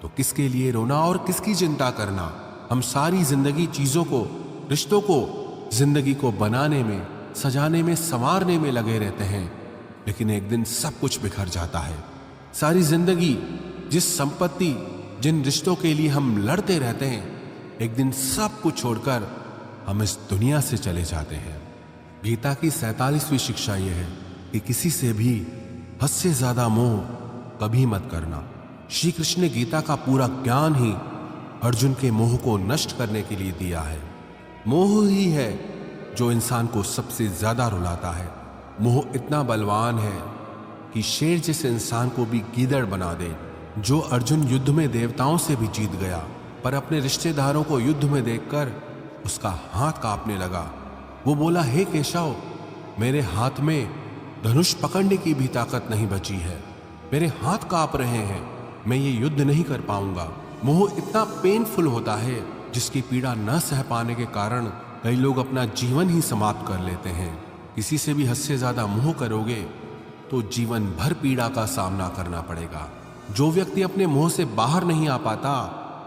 तो किसके लिए रोना और किसकी चिंता करना। हम सारी जिंदगी चीजों को, रिश्तों को, जिंदगी को बनाने में, सजाने में, संवारने में लगे रहते हैं, लेकिन एक दिन सब कुछ बिखर जाता है। सारी जिंदगी जिस संपत्ति, जिन रिश्तों के लिए हम लड़ते रहते हैं, एक दिन सब कुछ छोड़कर हम इस दुनिया से चले जाते हैं। गीता की 47वीं शिक्षा यह है कि किसी से भी हद से ज्यादा मोह कभी मत करना। श्री कृष्ण ने गीता का पूरा ज्ञान ही अर्जुन के मोह को नष्ट करने के लिए दिया है। मोह ही है जो इंसान को सबसे ज्यादा रुलाता है। मोह इतना बलवान है कि शेर जैसे इंसान को भी गीदड़ बना दे। जो अर्जुन युद्ध में देवताओं से भी जीत गया, पर अपने रिश्तेदारों को युद्ध में देखकर उसका हाथ कांपने लगा। वो बोला, हे केशव, मेरे हाथ में धनुष पकड़ने की भी ताकत नहीं बची है, मेरे हाथ कांप रहे हैं, मैं ये युद्ध नहीं कर पाऊंगा। मोह इतना पेनफुल होता है जिसकी पीड़ा न सह पाने के कारण कई लोग अपना जीवन ही समाप्त कर लेते हैं। किसी से भी हद से ज्यादा मोह करोगे तो जीवन भर पीड़ा का सामना करना पड़ेगा। जो व्यक्ति अपने मोह से बाहर नहीं आ पाता,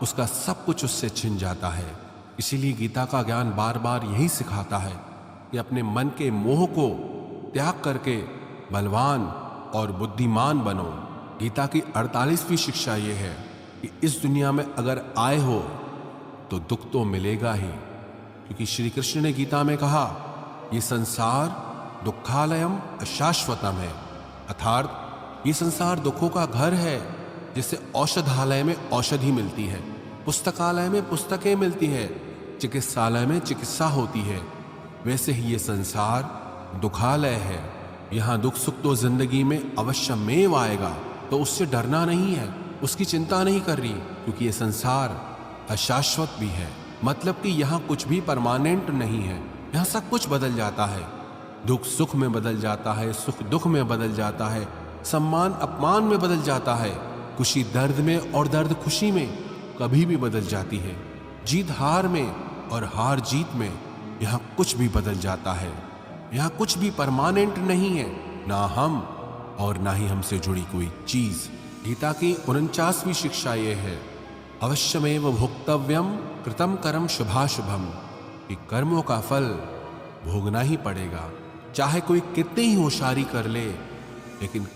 उसका सब कुछ उससे छिन जाता है। इसीलिए गीता का ज्ञान बार बार यही सिखाता है कि अपने मन के मोह को त्याग करके बलवान और बुद्धिमान बनो। गीता की 48वीं शिक्षा यह है कि इस दुनिया में अगर आए हो तो दुख तो मिलेगा ही, क्योंकि श्री कृष्ण ने गीता में कहा, ये संसार दुखालयम अशाश्वतम है, अर्थात ये संसार दुखों का घर है। जैसे औषधालय में औषधि मिलती है, पुस्तकालय में पुस्तकें मिलती है, चिकित्सालय में चिकित्सा होती है, वैसे ही ये संसार दुखालय है। यहाँ दुख सुख तो जिंदगी में अवश्यमेव आएगा, तो उससे डरना नहीं है, उसकी चिंता नहीं कर रही, क्योंकि ये संसार अशाश्वत भी है। मतलब कि यहाँ कुछ भी परमानेंट नहीं है, यहाँ सब कुछ बदल जाता है। दुख सुख में बदल जाता है, सुख दुख में बदल जाता है, सम्मान अपमान में बदल जाता है, खुशी दर्द में और दर्द खुशी में कभी भी बदल जाती है। जीत हार में और हार जीत में यहाँ कुछ भी बदल जाता है। यहाँ कुछ भी परमानेंट नहीं है, ना हम और ना ही हमसे जुड़ी कोई चीज। गीता की 49वीं शिक्षा ये है, अवश्यमेव भोक्तव्यम कृतम कर्म शुभाशुभम, कि कर्मों का फल भोगना ही पड़ेगा। चाहे कोई कितनी ही होशियारी कर ले, लेकिन